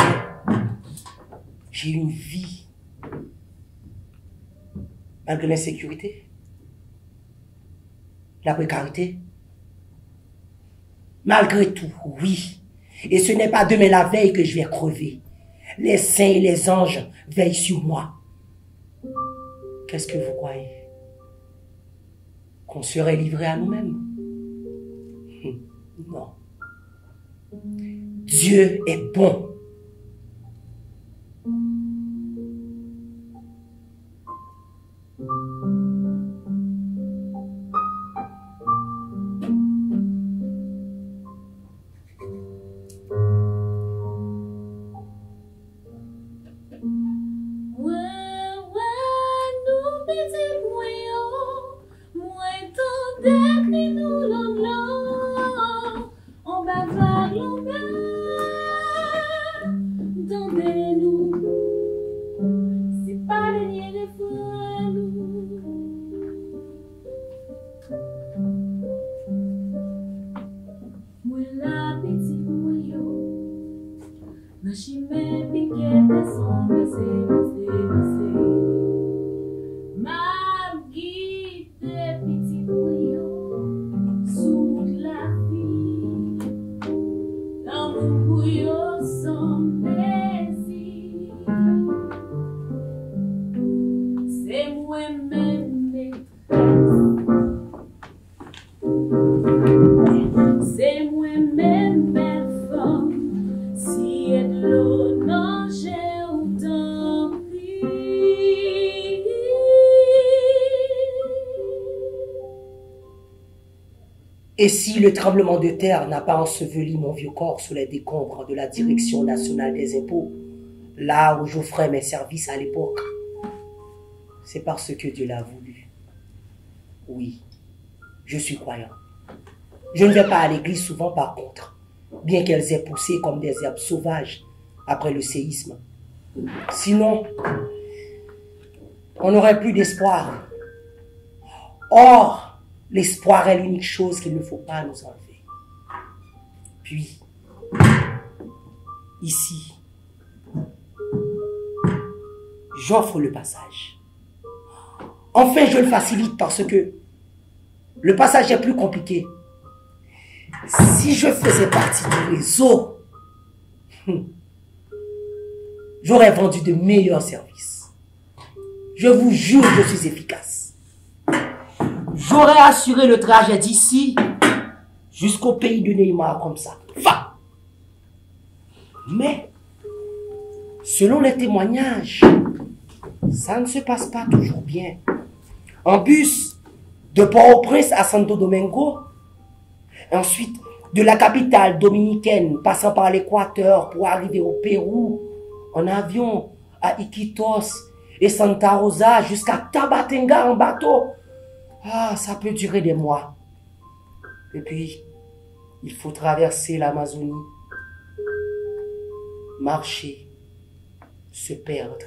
J'ai une vie. Malgré l'insécurité, la précarité. Malgré tout, oui. Et ce n'est pas demain la veille que je vais crever. Les saints et les anges veillent sur moi. Qu'est-ce que vous croyez? Qu'on serait livré à nous-mêmes? Non. Dieu est bon. Et si le tremblement de terre n'a pas enseveli mon vieux corps sous les décombres de la Direction nationale des impôts, là où j'offrais mes services à l'époque, c'est parce que Dieu l'a voulu. Oui, je suis croyant. Je ne vais pas à l'église souvent par contre, bien qu'elles aient poussé comme des herbes sauvages après le séisme. Sinon, on n'aurait plus d'espoir. Or, l'espoir est l'unique chose qu'il ne faut pas nous enlever. Puis, ici, j'offre le passage. Enfin, je le facilite parce que le passage est plus compliqué. Si je faisais partie du réseau, j'aurais vendu de meilleurs services. Je vous jure, je suis efficace. J'aurais assuré le trajet d'ici jusqu'au pays de Neymar comme ça. Va! Mais, selon les témoignages, ça ne se passe pas toujours bien. En bus, de Port-au-Prince à Santo Domingo, ensuite de la capitale dominicaine, passant par l'Équateur pour arriver au Pérou, en avion à Iquitos et Santa Rosa jusqu'à Tabatinga en bateau. Ah, ça peut durer des mois. Et puis, il faut traverser l'Amazonie, marcher, se perdre,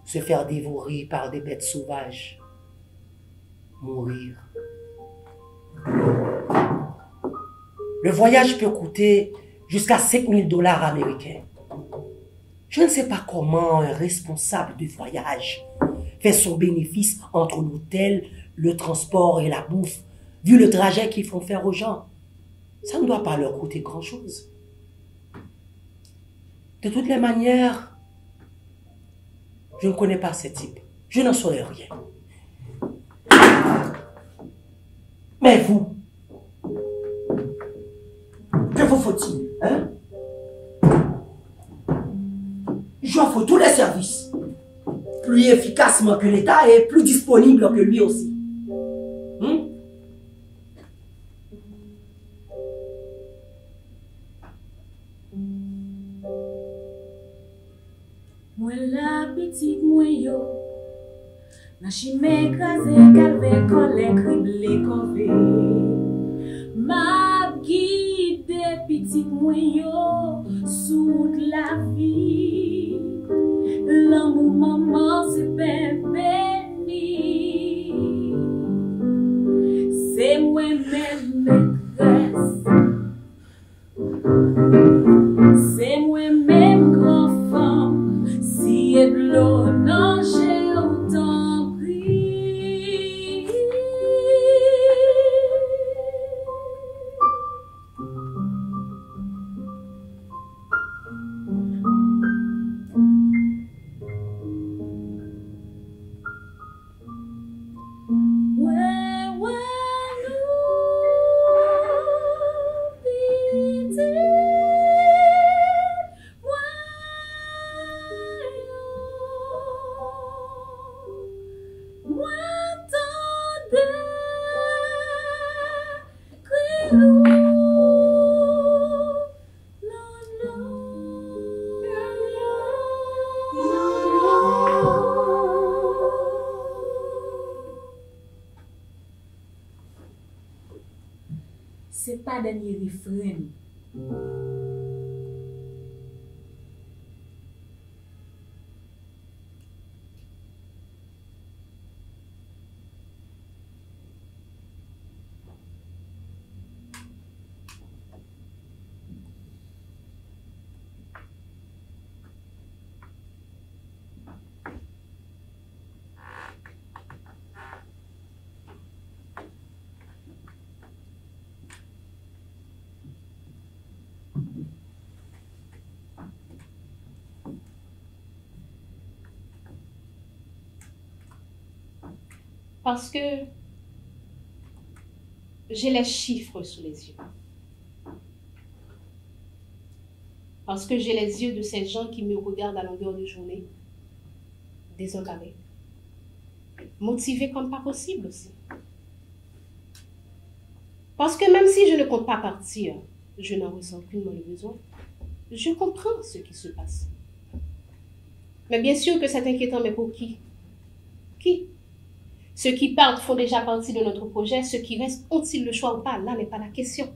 se faire dévorer par des bêtes sauvages, mourir. Le voyage peut coûter jusqu'à 5 000 $ américains. Je ne sais pas comment un responsable de voyage fait son bénéfice entre l'hôtel, le transport et la bouffe, vu le trajet qu'ils font faire aux gens. Ça ne doit pas leur coûter grand-chose. De toutes les manières, je ne connais pas ces types. Je n'en saurais rien. Mais vous, que vous faut-il, hein? J'offre tous les services, plus efficacement que l'État et plus disponible que lui aussi. Moi la petite moi yo, la chimé écrasé calvé collé criblé cové. Ma guide petite moi yo sous la vie. L'amour maman c'est béni. C'est moi-même maîtresse. C'est moi-même grand femme. Si et l'eau non j'ai autant pris. C'est pas dernier refrain. Parce que j'ai les chiffres sous les yeux. Parce que j'ai les yeux de ces gens qui me regardent à longueur de journée, désemparés, motivés comme pas possible aussi. Parce que même si je ne compte pas partir, je n'en ressens aucunement le besoin. Je comprends ce qui se passe. Mais bien sûr que c'est inquiétant, mais pour qui? Qui? Ceux qui partent font déjà partie de notre projet. Ceux qui restent ont-ils le choix ou pas? Là n'est pas la question.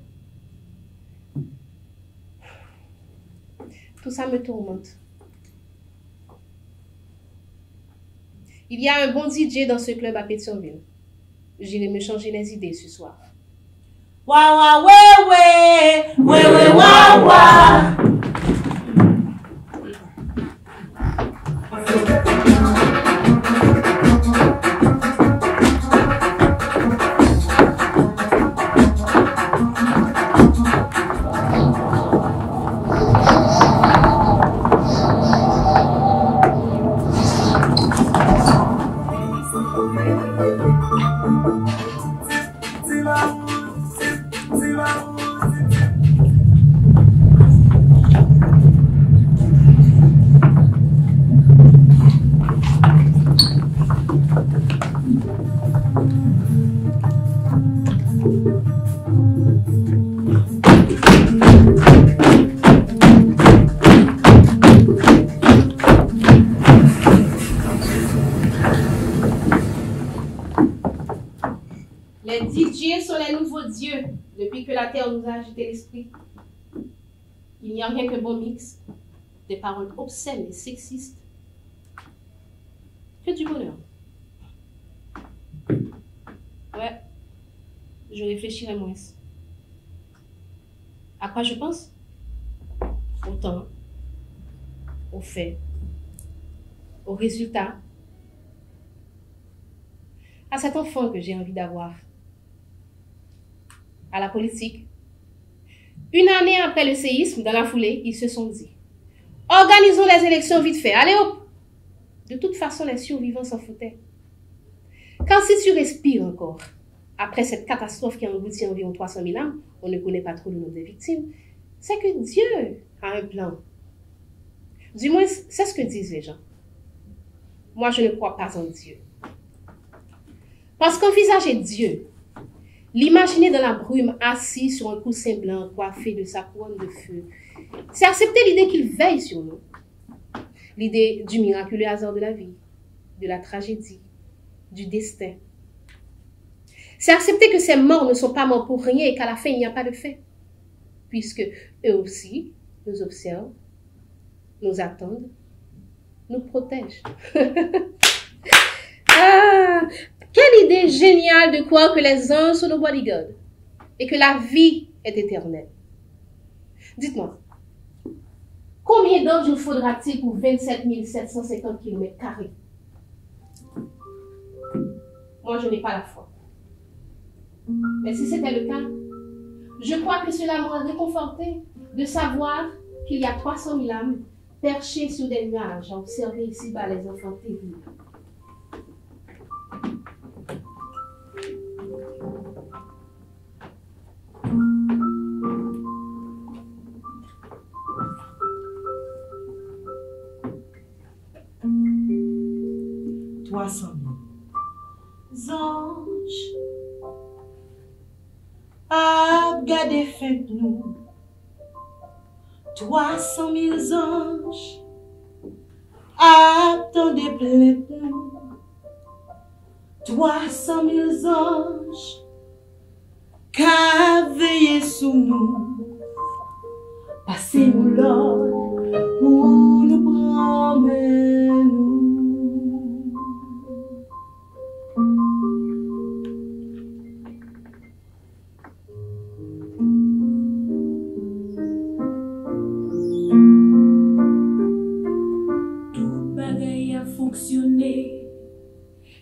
Tout ça me tourmente. Il y a un bon DJ dans ce club à Pétionville. J'irai me changer les idées ce soir. Wa wa we wa wa. Les DJ sont les nouveaux dieux depuis que la terre nous a agité l'esprit. Il n'y a rien que bon mix, des paroles obscènes et sexistes. Que du bonheur. Ouais, je réfléchirai moins. À quoi je pense? Au temps, aux faits, aux résultats, à cet enfant que j'ai envie d'avoir, à la politique. Une année après le séisme, dans la foulée, ils se sont dit, organisons les élections vite fait, allez hop! De toute façon, les survivants s'en foutaient. Car si tu respires encore, après cette catastrophe qui a englouti environ 300 000 âmes, on ne connaît pas trop le nom des victimes, c'est que Dieu a un plan. Du moins, c'est ce que disent les gens. Moi, je ne crois pas en Dieu. Parce qu'envisager Dieu, l'imaginer dans la brume assis sur un coussin blanc coiffé de sa couronne de feu, c'est accepter l'idée qu'il veille sur nous. L'idée du miraculeux hasard de la vie, de la tragédie, du destin. C'est accepter que ces morts ne sont pas morts pour rien et qu'à la fin, il n'y a pas de fin. Puisque eux aussi nous observent, nous attendent, nous protègent. Ah, quelle idée géniale de croire que les anges sont nos bodyguards et que la vie est éternelle. Dites-moi, combien d'anges faudra-t-il pour 27 750 km²? Moi, je n'ai pas la foi. Mais si c'était le cas, je crois que cela m'aurait réconforté de savoir qu'il y a 300 000 âmes perchées sur des nuages à observer ici-bas les enfants terribles. Anges, a gardé fait nous 300 000 anges, attendez plainte nous 300 000 anges, qu'a veillé sous nous, passez-nous l'ordre pour nous promener nous.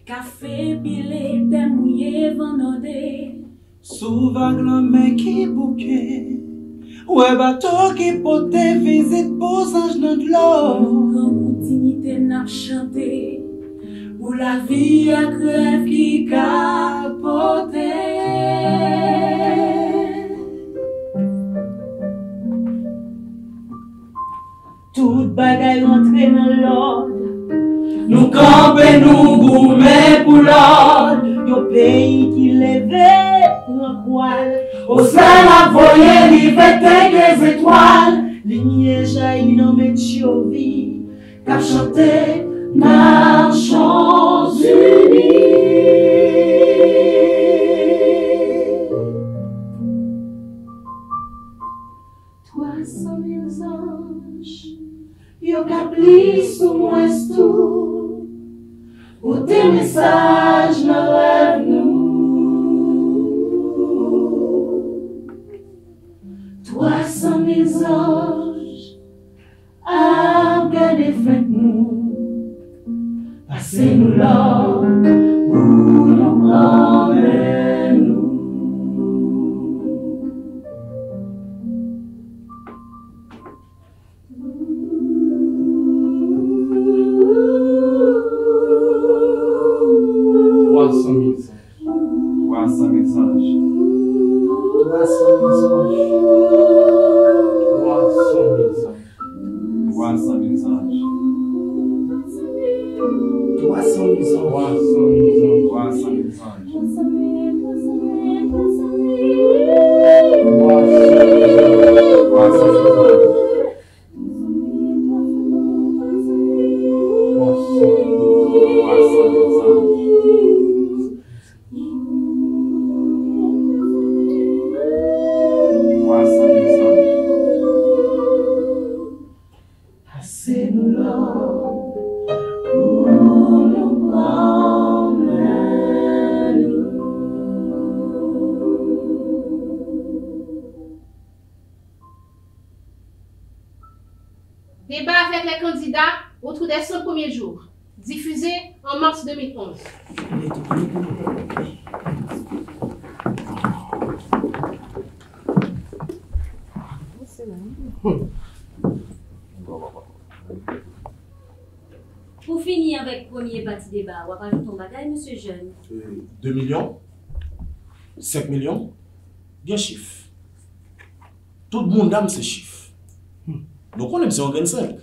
Café pilé, t'es mouillé, vendandé. Sous vague la main qui bouquet, ouais bateau qui pote visite beaux anges dans de l'eau. Comme dignité n'a chanté, pour la vie à crève qui capote. Toute bagaille rentrée dans l'ordre. Nous campons, nous gourmets pour l'ordre. Yon pays qui levait pour un poil. Au sein la voyelle, il fait des étoiles. Lumière jaillit dans mes chiovis. Qu'a chanté, marchons unis. 300 000 anges, yon kapli sous moi tout. Pour tes messages, nos rêves nous. 300 000 anges, à garder faites nous. Passez-nous là, pour nous promener nous. Passez-nous là, pour nous promener. Débat avec les candidats autour des 100 premiers jours. Diffusé en mars 2011. Pour finir avec le premier parti débat, on va rajouter ton bagage, monsieur Jeune. 2 millions, 5 millions, bien chiffre. Tout le monde aime ces chiffres. Donc on aime si on gagne 5.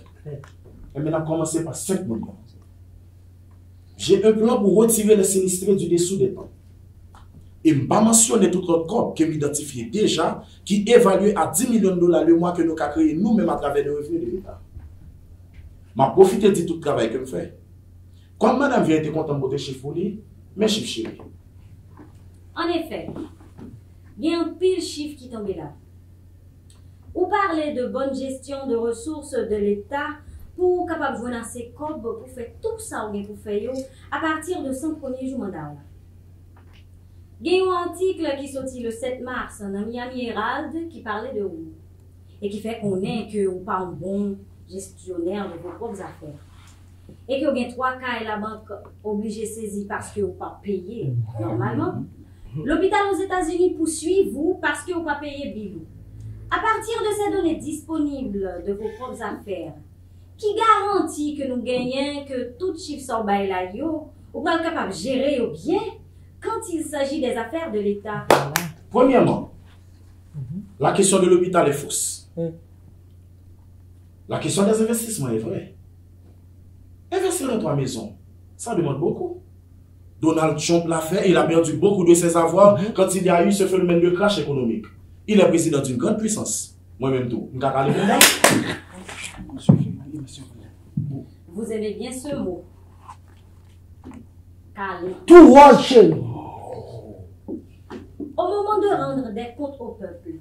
Et maintenant, commencer par 5 millions. J'ai un plan pour retirer les sinistrés du dessous des temps. Et je ne vais pas mentionner tout notre corps que m'identifie déjà, qui évalue à 10 millions de dollars le mois que nous avons créé nous-mêmes à travers les revenus de l'État. Je vais profiter de tout le travail que je fais. Comme madame vient être contente de chiffres, mais chiffres chéris. En effet, il y a un pile chiffre qui tombe là. Vous parlez de bonne gestion de ressources de l'État pour capable jouer assez cob pour faire tout ça ou pour faire à partir de 100 premiers jours mandat. Il y a un article qui sorti le 7 mars dans Miami Herald qui parlait de vous et qui fait qu'on est que vous pas un bon gestionnaire de vos propres affaires et que vous avez 3 cas et la banque obligée de saisir parce que vous pas payé normalement. L'hôpital aux États-Unis poursuit vous parce que vous pas payé bilou. À partir de ces données disponibles de vos propres affaires, qui garantit que nous gagnons que tout chiffre sort by la yo, ou pas capable de gérer ou bien quand il s'agit des affaires de l'État? Premièrement, la question de l'hôpital est fausse. La question des investissements est vraie. Investir dans 3 maisons, ça demande beaucoup. Donald Trump l'a fait, il a perdu beaucoup de ses avoirs quand il y a eu ce phénomène de crash économique. Il est président d'une grande puissance. Moi-même tout. Vous aimez bien ce mot. Calme. Tout roche. Au moment de rendre des comptes au peuple,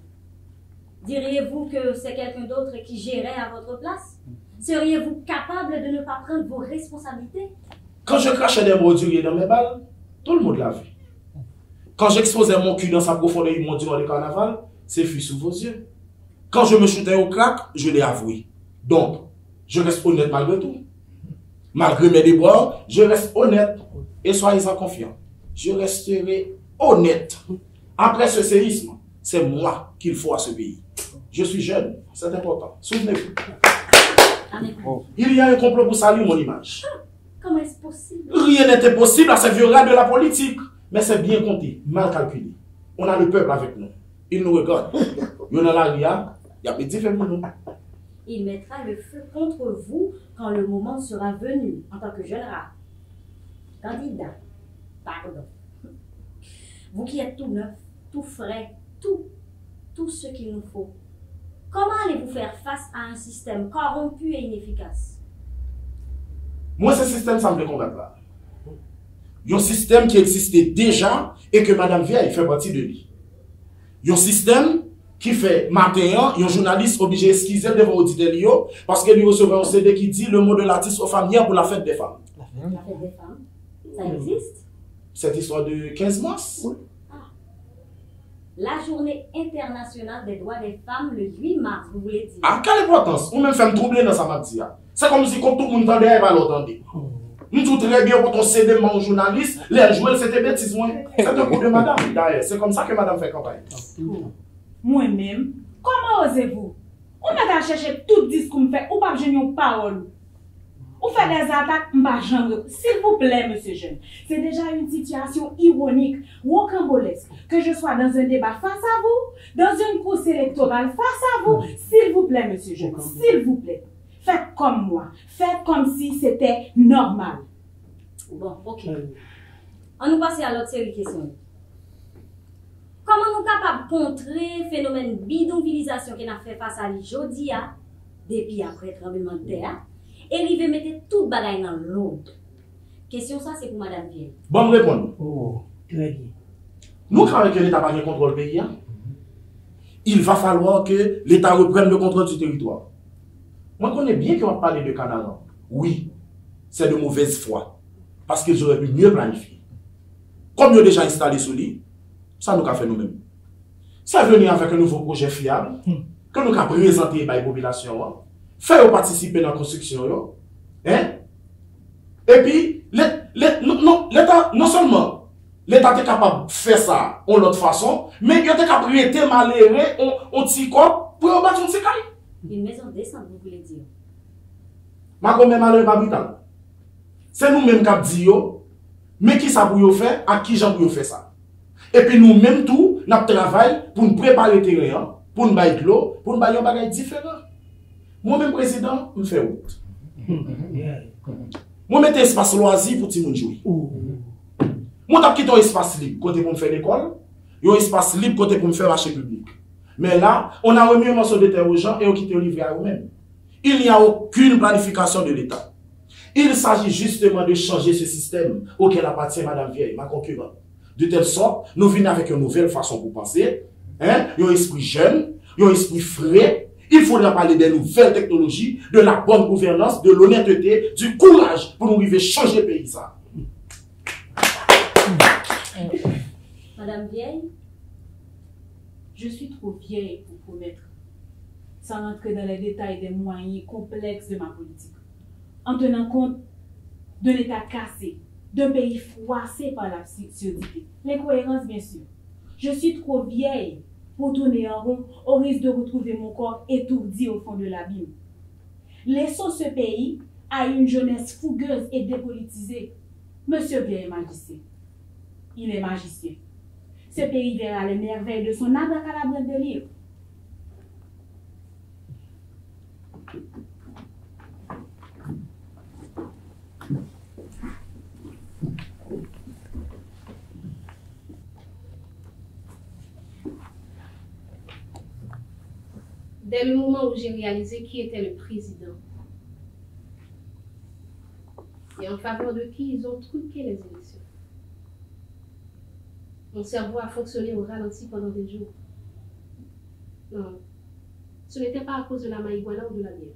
diriez-vous que c'est quelqu'un d'autre qui gérait à votre place? Seriez-vous capable de ne pas prendre vos responsabilités? Quand je crachais des modules dans mes balles, tout le monde l'a vu. Quand j'exposais mon cul dans sa profondeur immonde durant le carnaval, c'est fui sous vos yeux. Quand je me shootais au crack, je l'ai avoué. Donc, je reste honnête malgré tout. Malgré mes déboires, je reste honnête. Et soyez-en confiants. Je resterai honnête. Après ce séisme, c'est moi qu'il faut à ce pays. Je suis jeune, c'est important. Souvenez-vous. Il y a un complot pour salir mon image. Comment est-ce possible? Rien n'était possible à ce vieux gars de la politique. Mais c'est bien compté, mal calculé. On a le peuple avec nous. Il nous regarde. Il y a la ria, il y a petit fait nous. Il mettra le feu contre vous quand le moment sera venu en tant que jeune rat. Candidat. Pardon. Vous qui êtes tout neuf, tout frais, tout ce qu'il nous faut. Comment allez-vous faire face à un système corrompu et inefficace? Moi, ce système, ça me combattre là. Il y a un système qui existait déjà et que Madame Vieille fait partie de lui. Il y a un système qui fait matin, un journaliste obligé d'esquiser devant l'auditeur parce qu'il lui recevait un CD qui dit le mot de l'artiste aux femmes hier pour la fête des femmes. La fête des femmes? Ça existe? Cette histoire de 15 mars? Oui. Ah. La journée internationale des droits des femmes le 8 mars, vous voulez dire? À quelle importance? Ou même fait me troubler dans sa matière. C'est comme si quand tout le monde entendait, elle va l'entendre. Nous tout très bien quand on cède mon journaliste, les joueurs c'était bêtise. C'est un coup de madame. D'ailleurs, c'est comme ça que madame fait campagne. Moi-même, comment osez-vous? On a cherché tout discours me fait ou pas gêner une parole. Ou fait des attaques, m'pas jamais. S'il vous plaît, monsieur Jeune, c'est déjà une situation ironique, rocambolesque, que je sois dans un débat face à vous, dans une course électorale face à vous. S'il vous plaît, monsieur Jeune, s'il vous plaît. Faites comme moi. Faites comme si c'était normal. Bon, ok. On nous passe à l'autre série de questions. Comment nous capables de contrer le phénomène bidonvillisation qu'on a fait face à l'Ijodia depuis après le tremblement de terre et il veut mettre tout le bagaille dans l'autre? Question ça, c'est pour Madame Vieille. Bon, me répondre. Oh, très bien. Nous, quand l'État n'a pas de contrôle du pays, il va falloir que l'État reprenne le contrôle du territoire. Moi, je connais bien qu'on va parler de Canada. Oui, c'est de mauvaise foi. Parce qu'ils auraient pu mieux planifier. Comme ils ont déjà installé ce lit, ça nous a fait nous-mêmes. Ça venir avec un nouveau projet fiable, que nous avons présenté à la population. Faire participer dans la construction. Yo. Hein? Et puis, l'État, non seulement l'État est capable de faire ça en l'autre façon, mais il est capable de être malheureux, on t'y quoi, pour battre un petit caille. Une maison décente, vous voulez dire? Ma grand-mère malheureux pas brutal. C'est nous-mêmes qui avons dit, mais qui ça pour faire, à qui j'en pour faire ça. Et puis nous-mêmes tout, nous travaillons pour nous préparer le terrain, pour nous bailler de l'eau, pour nous bailler un bagage différent. Moi-même président, je fais route. Moi, je mets espace loisir pour tout le monde jouer. Moi, je quitte un espace libre côté pour me faire l'école, et un espace libre côté pour me faire marché public. Mais là, on a remis un morceau de terre aux gens et on quitte le livre à eux-mêmes. Il n'y a aucune planification de l'État. Il s'agit justement de changer ce système auquel appartient Madame Vieille, ma concurrente. De telle sorte, nous venons avec une nouvelle façon pour penser, un esprit jeune, un esprit frais. Il faudra parler des nouvelles technologies, de la bonne gouvernance, de l'honnêteté, du courage pour nous arriver à changer le pays. Ça. Madame Vieille, je suis trop vieille pour promettre, sans rentrer dans les détails des moyens complexes de ma politique, en tenant compte de l'État cassé, d'un pays froissé par l'absurdité, l'incohérence bien sûr. Je suis trop vieille pour tourner en rond au risque de retrouver mon corps étourdi au fond de l'abîme. Laissons ce pays à une jeunesse fougueuse et dépolitisée. Monsieur Vieille est magicien. Il est magicien. Ce pays verra les merveilles de son abracadabra de livre. Dès le moment où j'ai réalisé qui était le président et en faveur de qui ils ont truqué les élections, mon cerveau a fonctionné au ralenti pendant des jours. Non, ce n'était pas à cause de la marijuana ou de la bière.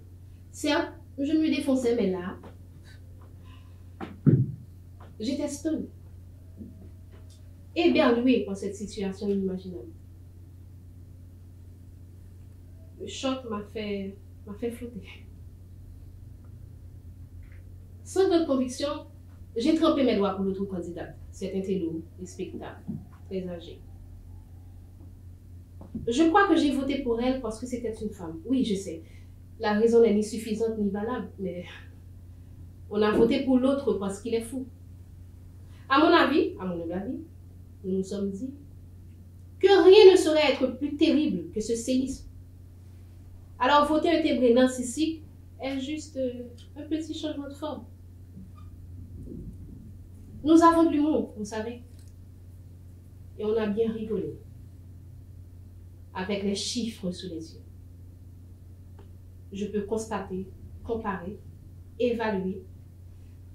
Certes, je me défonçais, mais là, j'étais stone, éberluée par cette situation inimaginable. Le choc m'a fait flotter. Sans grande conviction, j'ai trempé mes doigts pour l'autre candidate, cet intello, respectable, très âgé. Je crois que j'ai voté pour elle parce que c'était une femme. Oui, je sais. La raison n'est ni suffisante ni valable, mais on a voté pour l'autre parce qu'il est fou. À mon avis, nous nous sommes dit que rien ne saurait être plus terrible que ce séisme. Alors voter un tébré narcissique est juste un petit changement de forme. Nous avons de l'humour, vous savez. Et on a bien rigolé. Avec les chiffres sous les yeux. Je peux constater, comparer, évaluer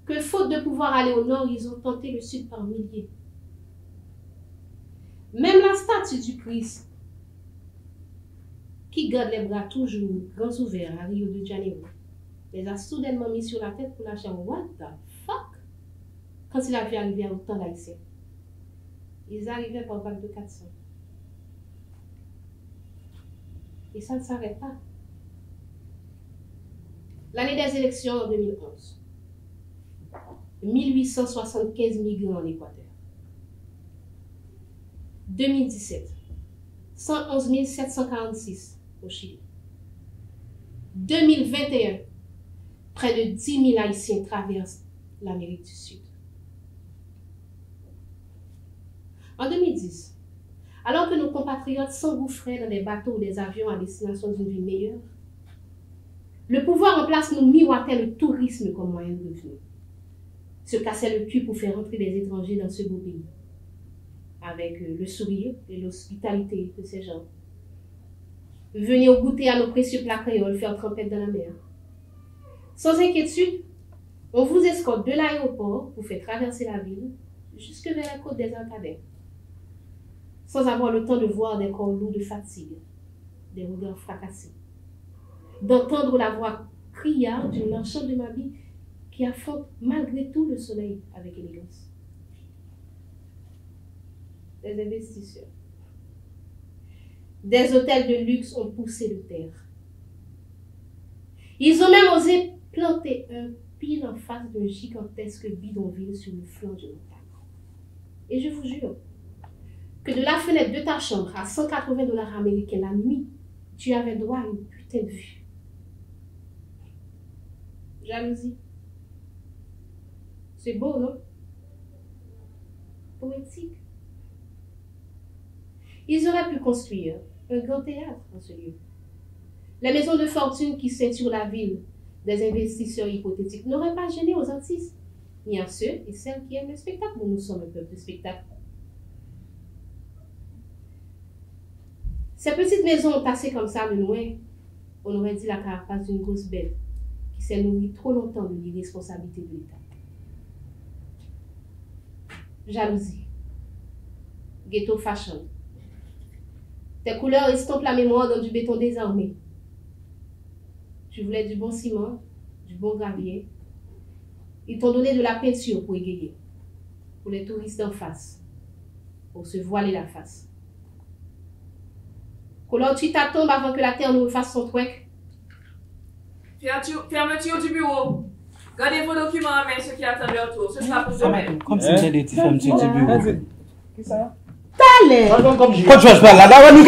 que faute de pouvoir aller au nord, ils ont tenté le sud par milliers. Même la statue du Christ, qui garde les bras toujours grands ouverts à Rio de Janeiro, les a soudainement mis sur la tête pour lâcher un what the fuck quand il a vu arriver autant d'Haïtiens. Ils arrivaient par vague de 400. Et ça ne s'arrête pas. L'année des élections en 2011, 1875 migrants en Équateur. 2017, 111 746 au Chili. 2021, près de 10 000 Haïtiens traversent l'Amérique du Sud. En 2010, alors que nos compatriotes s'engouffraient dans des bateaux ou des avions à destination d'une vie meilleure, le pouvoir en place nous miroitait le tourisme comme moyen de revenu. Se cassait le cul pour faire entrer les étrangers dans ce beau pays, avec le sourire et l'hospitalité de ces gens. Venir goûter à nos précieux plats créoles, faire trempette dans la mer. Sans inquiétude, on vous escorte de l'aéroport pour faire traverser la ville jusque vers la côte des Arcadais, sans avoir le temps de voir des corps lourds de fatigue, des regards fracassés, d'entendre la voix criarde d'une marchande de Mabie qui affronte malgré tout le soleil avec élégance. Des investisseurs. Des hôtels de luxe ont poussé de terre. Ils ont même osé planter un pile en face d'un gigantesque bidonville sur le flanc de montagne. Et je vous jure que de la fenêtre de ta chambre à 180 $ américains la nuit, tu avais droit à une putain de vue. Jalousie. C'est beau, non? Poétique. Ils auraient pu construire un grand théâtre dans ce lieu. La maison de fortune qui ceinture la ville des investisseurs hypothétiques n'aurait pas gêné aux artistes, ni à ceux et celles qui aiment le spectacle. Nous sommes un peuple de spectacle. Ces petites maisons tassées comme ça de loin, on aurait dit la carapace d'une grosse bête qui s'est nourrie trop longtemps de l'irresponsabilité de l'État. Jalousie. Ghetto fashion. Tes couleurs estompent la mémoire dans du béton désarmé. Tu voulais du bon ciment, du bon gravier. Ils t'ont donné de la peinture pour égayer. Pour les touristes d'en face. Pour se voiler la face. Couleur tu t'attends avant que la terre nous fasse son truc. Fermeture du bureau. Gardez vos documents à main, ceux qui attendent leur tour. Ce sera pour demain. Comme si c'était des fermetures du bureau. Qui ça? T'allais! Quand je parle là, là, nous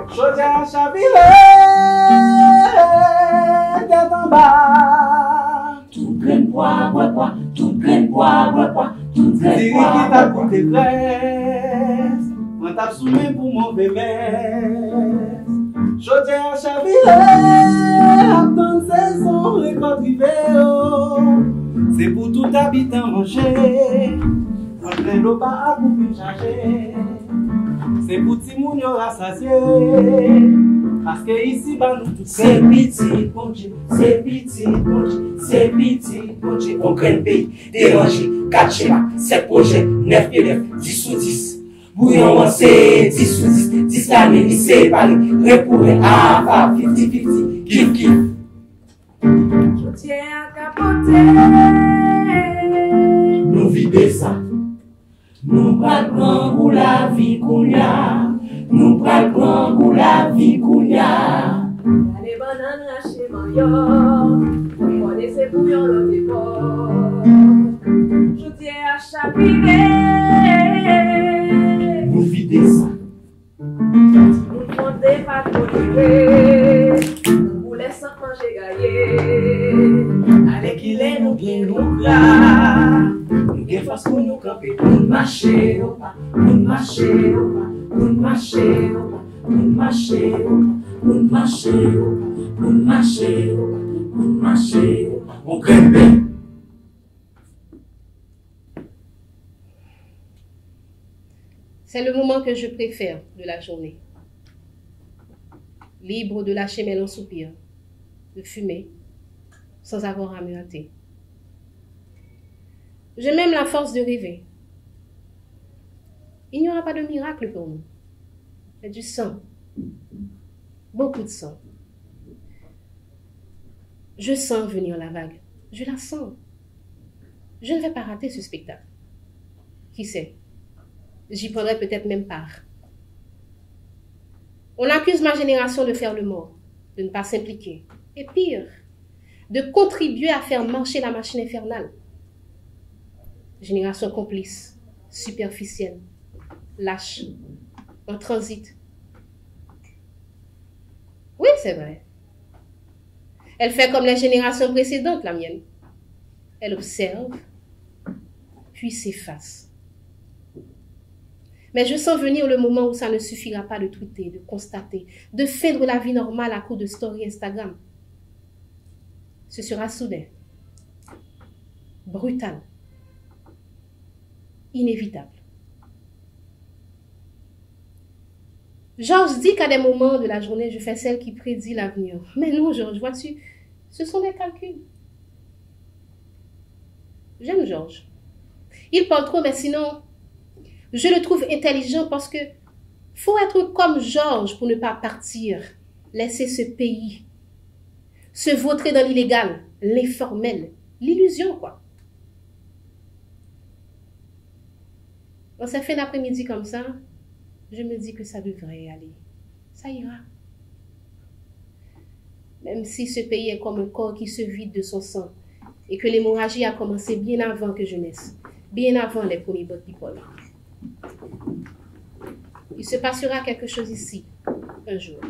Chaudière chabilé, tête en bas. Tout grain bois, tout grain bois, tout grain bois. Qui t'a coûté graisse, on t'a soumis pour mauvais messe. Chaudière chabilé, attends saison, récolte rivière. C'est pour tout habitant manger, on train d'eau pas à couper charger. C'est pour tout le monde rassasié. Parce que ici, nous tous c'est petit, bon Dieu, c'est petit, bon Dieu, c'est petit, bon Dieu. On crée le pays, dérangé, 4 schémas, 7 projets, 9 élèves, 10 sur 10. Bouillon, c'est 10 sur 10, 10 l'année, lycée, parler, répouré, ah, 50-50, kiff, kiff. Je tiens à capoter. Nous vider ça. Nous prenons pour la vie qu'on y a. Nous prenons pour la vie qu'on y a. Les bananes lâchées maillot. Vous connaissez bouillon le dépôt. Je tiens à chapiner. Nous vider ça. Nous demandez pas trop lever. Vous laissez manger gaillé. Allez qu'il est nous bien nous là. Nous force pour nous camper, pour marcher au pas, pour marcher au pas, pour marcher au pas, pour marcher au pas, pour marcher au pas, pour marcher au pas, pour marcher au pas, on grimpe. C'est le moment que je préfère de la journée. Libre de lâcher mes longs soupirs, de fumer, sans avoir à me hâter. J'ai même la force de rêver. Il n'y aura pas de miracle pour nous. Il y a du sang. Beaucoup de sang. Je sens venir la vague. Je la sens. Je ne vais pas rater ce spectacle. Qui sait? J'y prendrai peut-être même part. On accuse ma génération de faire le mort, de ne pas s'impliquer. Et pire, de contribuer à faire marcher la machine infernale. Génération complice, superficielle, lâche, en transit. Oui, c'est vrai. Elle fait comme les générations précédentes, la mienne. Elle observe, puis s'efface. Mais je sens venir le moment où ça ne suffira pas de tweeter, de constater, de feindre la vie normale à coup de story Instagram. Ce sera soudain, brutal, inévitable. Georges dit qu'à des moments de la journée, je fais celle qui prédit l'avenir. Mais non, Georges, vois-tu, ce sont des calculs. J'aime Georges. Il parle trop, mais sinon, Je le trouve intelligent parce que faut être comme Georges pour ne pas partir, laisser ce pays, se vautrer dans l'illégal, l'informel, l'illusion, quoi. Dans cette fin d'après-midi comme ça, je me dis que ça devrait aller. Ça ira. Même si ce pays est comme un corps qui se vide de son sang et que l'hémorragie a commencé bien avant que je naisse, bien avant les premiers bot people. Il se passera quelque chose ici, un jour.